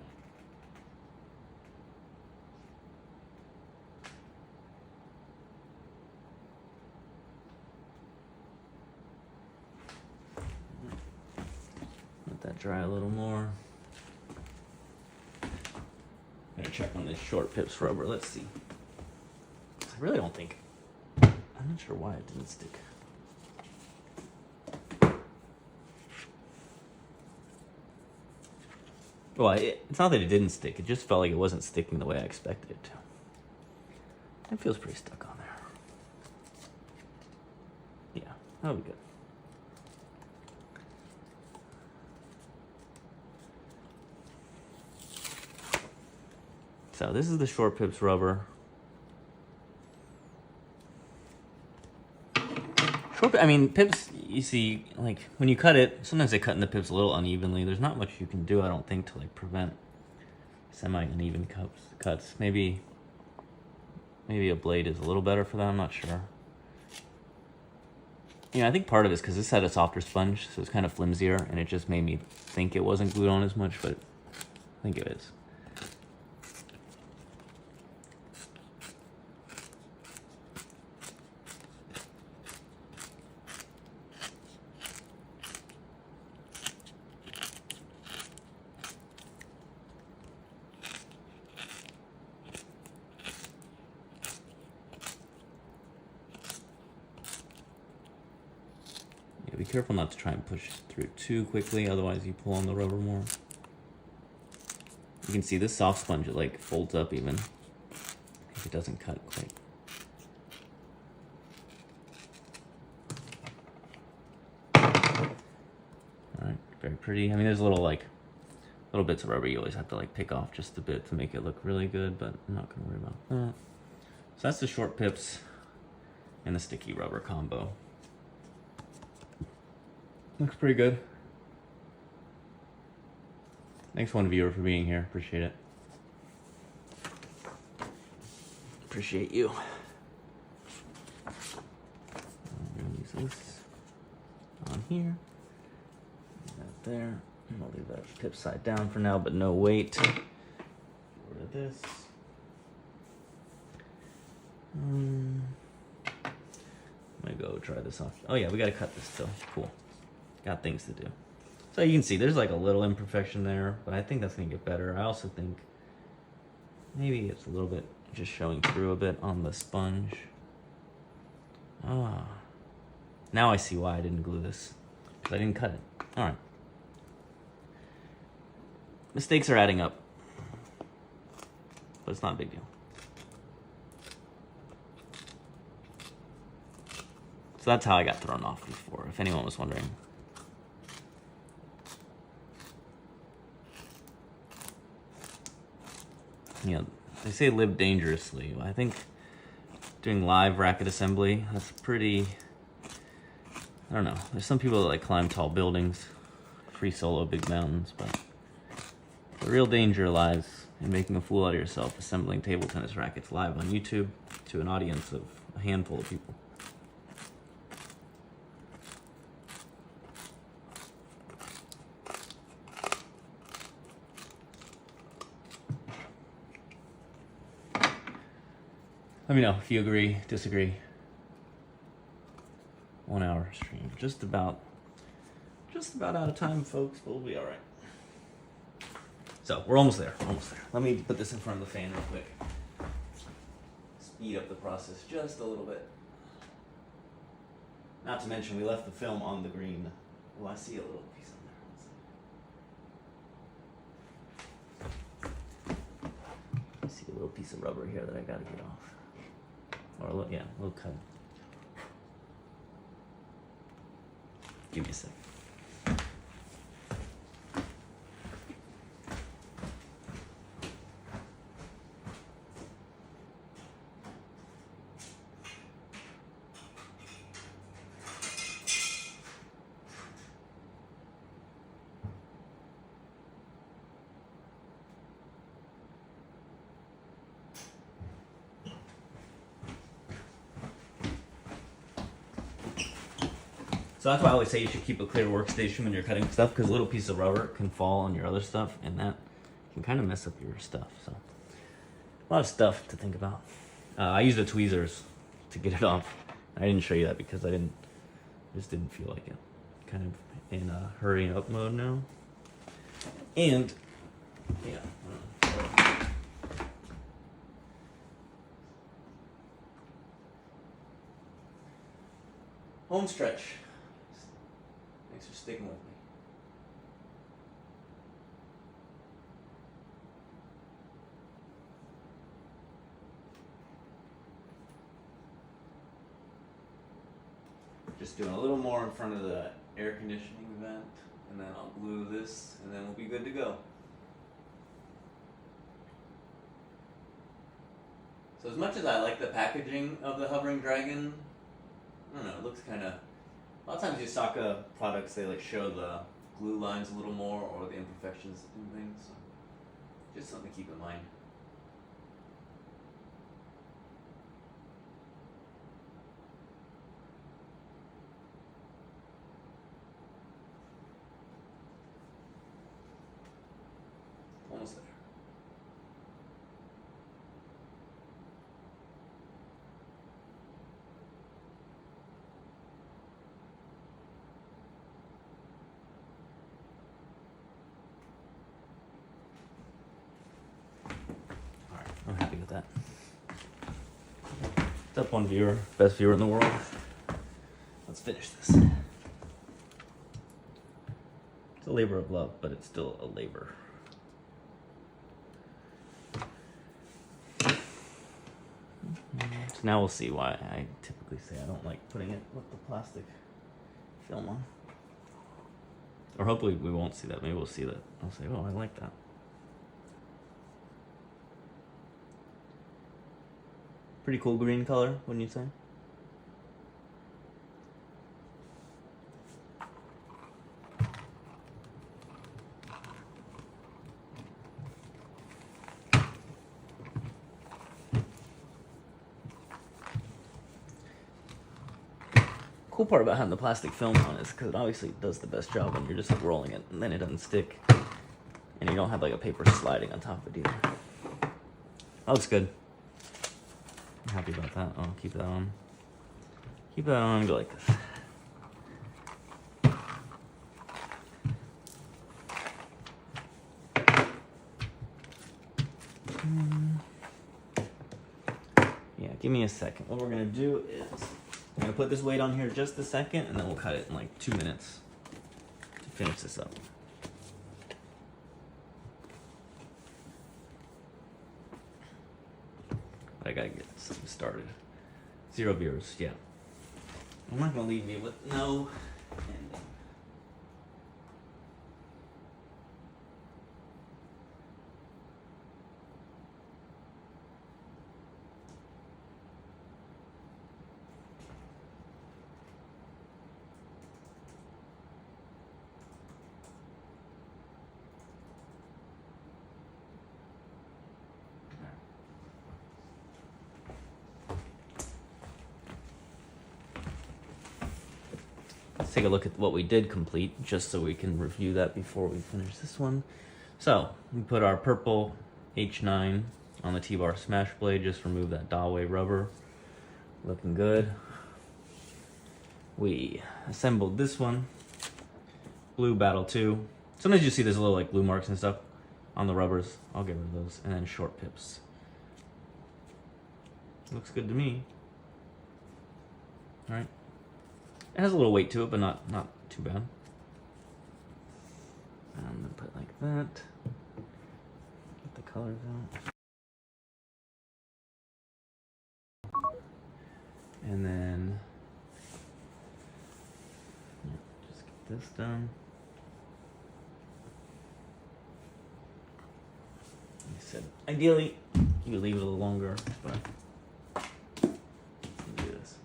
Let that dry a little more. I'm gonna check on this short pips rubber, let's see. I really don't think, I'm not sure why it didn't stick. Well, it's not that it didn't stick, it just felt like it wasn't sticking the way I expected it to. It feels pretty stuck on there. Yeah, that'll be good. So this is the short pips rubber. I mean, pips, you see, like, when you cut it, sometimes they cut in the pips a little unevenly. There's not much you can do, I don't think, to, like, prevent semi-uneven cuts. Maybe a blade is a little better for that, I'm not sure. You know, I think part of it is because this had a softer sponge, so it's kind of flimsier, and it just made me think it wasn't glued on as much, but I think it is. Be careful not to try and push through too quickly, otherwise you pull on the rubber more. You can see this soft sponge, it like folds up even if it doesn't cut quite. Alright, very pretty. I mean, there's little bits of rubber you always have to like pick off just a bit to make it look really good, but I'm not gonna worry about that. So that's the short pips and the sticky rubber combo. Looks pretty good. Thanks one viewer for being here. Appreciate it. Appreciate you. I'm gonna use this on here. That there. And I'll leave that tip side down for now, but no weight. Get rid of this. I'm gonna go try this off. Oh yeah, we gotta cut this still. Cool. Got things to do. So you can see there's like a little imperfection there, but I think that's gonna get better. I also think maybe it's a little bit just showing through a bit on the sponge. Ah, now I see why I didn't glue this, because I didn't cut it. All right. Mistakes are adding up, but it's not a big deal. So that's how I got thrown off before, if anyone was wondering. You know, they say live dangerously. I think doing live racket assembly, that's pretty, I don't know. There's some people that like climb tall buildings, free solo big mountains, but the real danger lies in making a fool out of yourself assembling table tennis rackets live on YouTube to an audience of a handful of people. Let me know if you agree, disagree. 1 hour stream. Just about out of time, folks, but we'll be all right. So we're almost there, Let me put this in front of the fan real quick. Speed up the process just a little bit. Not to mention we left the film on the green. Oh, I see a little piece on there. I see a little piece of rubber here that I gotta get off. Or a little, yeah, a little cut. Give me a sec. So that's why I always say you should keep a clear workstation when you're cutting stuff, because a little piece of rubber can fall on your other stuff, and that can kind of mess up your stuff. So a lot of stuff to think about. I use the tweezers to get it off. I didn't show you that because just didn't feel like it. Kind of in hurrying up mode now. And yeah. Home stretch. Thanks for sticking with me. Just doing a little more in front of the air conditioning vent, and then I'll glue this, and then we'll be good to go. So as much as I like the packaging of the Hovering Dragon, I don't know, it looks kind of... A lot of times Yasaka products, they like show the glue lines a little more, or the imperfections and things. So just something to keep in mind. Almost there. I'm happy with that. Step one viewer, best viewer in the world. Let's finish this. It's a labor of love, but it's still a labor. So now we'll see why I typically say I don't like putting it with the plastic film on. Or hopefully we won't see that. Maybe we'll see that. I'll say, oh, I like that. Pretty cool green color, wouldn't you say? Cool part about having the plastic film on is because it obviously does the best job when you're just rolling it, and then it doesn't stick, and you don't have like a paper sliding on top of it either. That looks good. I'm happy about that. I'll keep that on. Keep that on and go like this. Yeah, give me a second. What we're gonna do is I'm gonna put this weight on here just a second, and then we'll cut it in like 2 minutes to finish this up. I gotta get something started. 0 viewers, yeah. I'm not gonna leave you with no ending. Take a look at what we did complete, just so we can review that before we finish this one. So we put our purple H9 on the T-bar smash blade, just remove that Dawei rubber. Looking good. We assembled this one, blue Battle 2. Sometimes you see there's little like glue marks and stuff. on the rubbers. I'll get rid of those. And then short pips. Looks good to me. All right. It has a little weight to it, but not too bad. I'm gonna put it like that. Get the colors out. And then just get this done. Like I said, ideally you could leave it a little longer, but do this.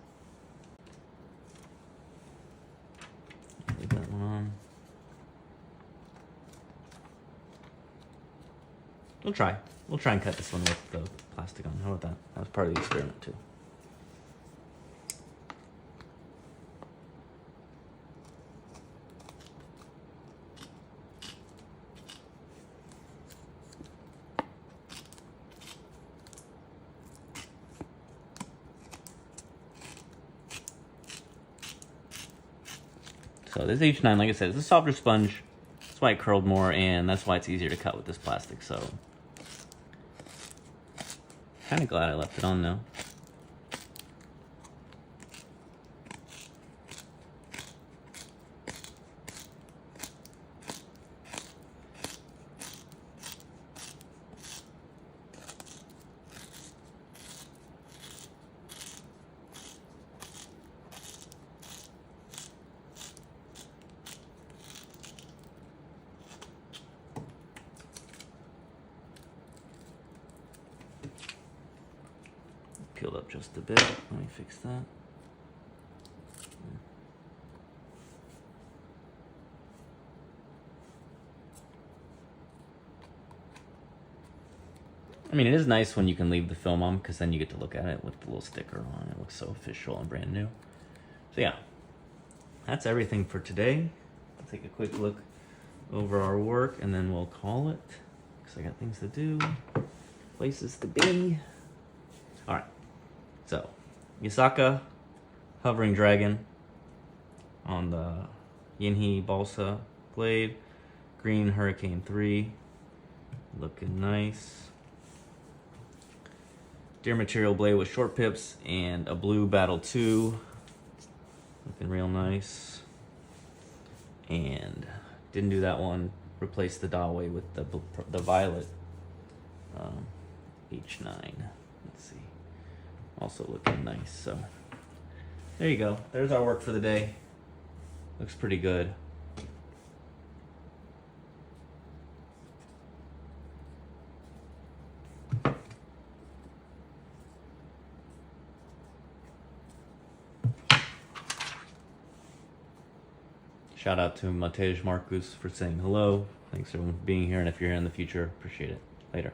Leave that one on. We'll try and cut this one with the plastic on. How about that? That was part of the experiment too. So this H9, like I said, it's a softer sponge. That's why it curled more, and that's why it's easier to cut with this plastic. So, kind of glad I left it on now. Peeled up just a bit. Let me fix that. I mean, it is nice when you can leave the film on, because then you get to look at it with the little sticker on. It looks so official and brand new. So yeah, that's everything for today. I'll take a quick look over our work and then we'll call it, because I got things to do, places to be. All right. So, Yasaka Hovering Dragon on the Yinhe Balsa blade. Green Hurricane 3. Looking nice. Deer Material blade with short pips and a blue Battle 2. Looking real nice. And didn't do that one. Replaced the Dawei with the violet H9. Let's see. Also looking nice. So there you go. There's our work for the day. Looks pretty good. Shout out to Matej Marcus for saying hello. Thanks everyone for being here, and if you're here in the future, appreciate it. Later.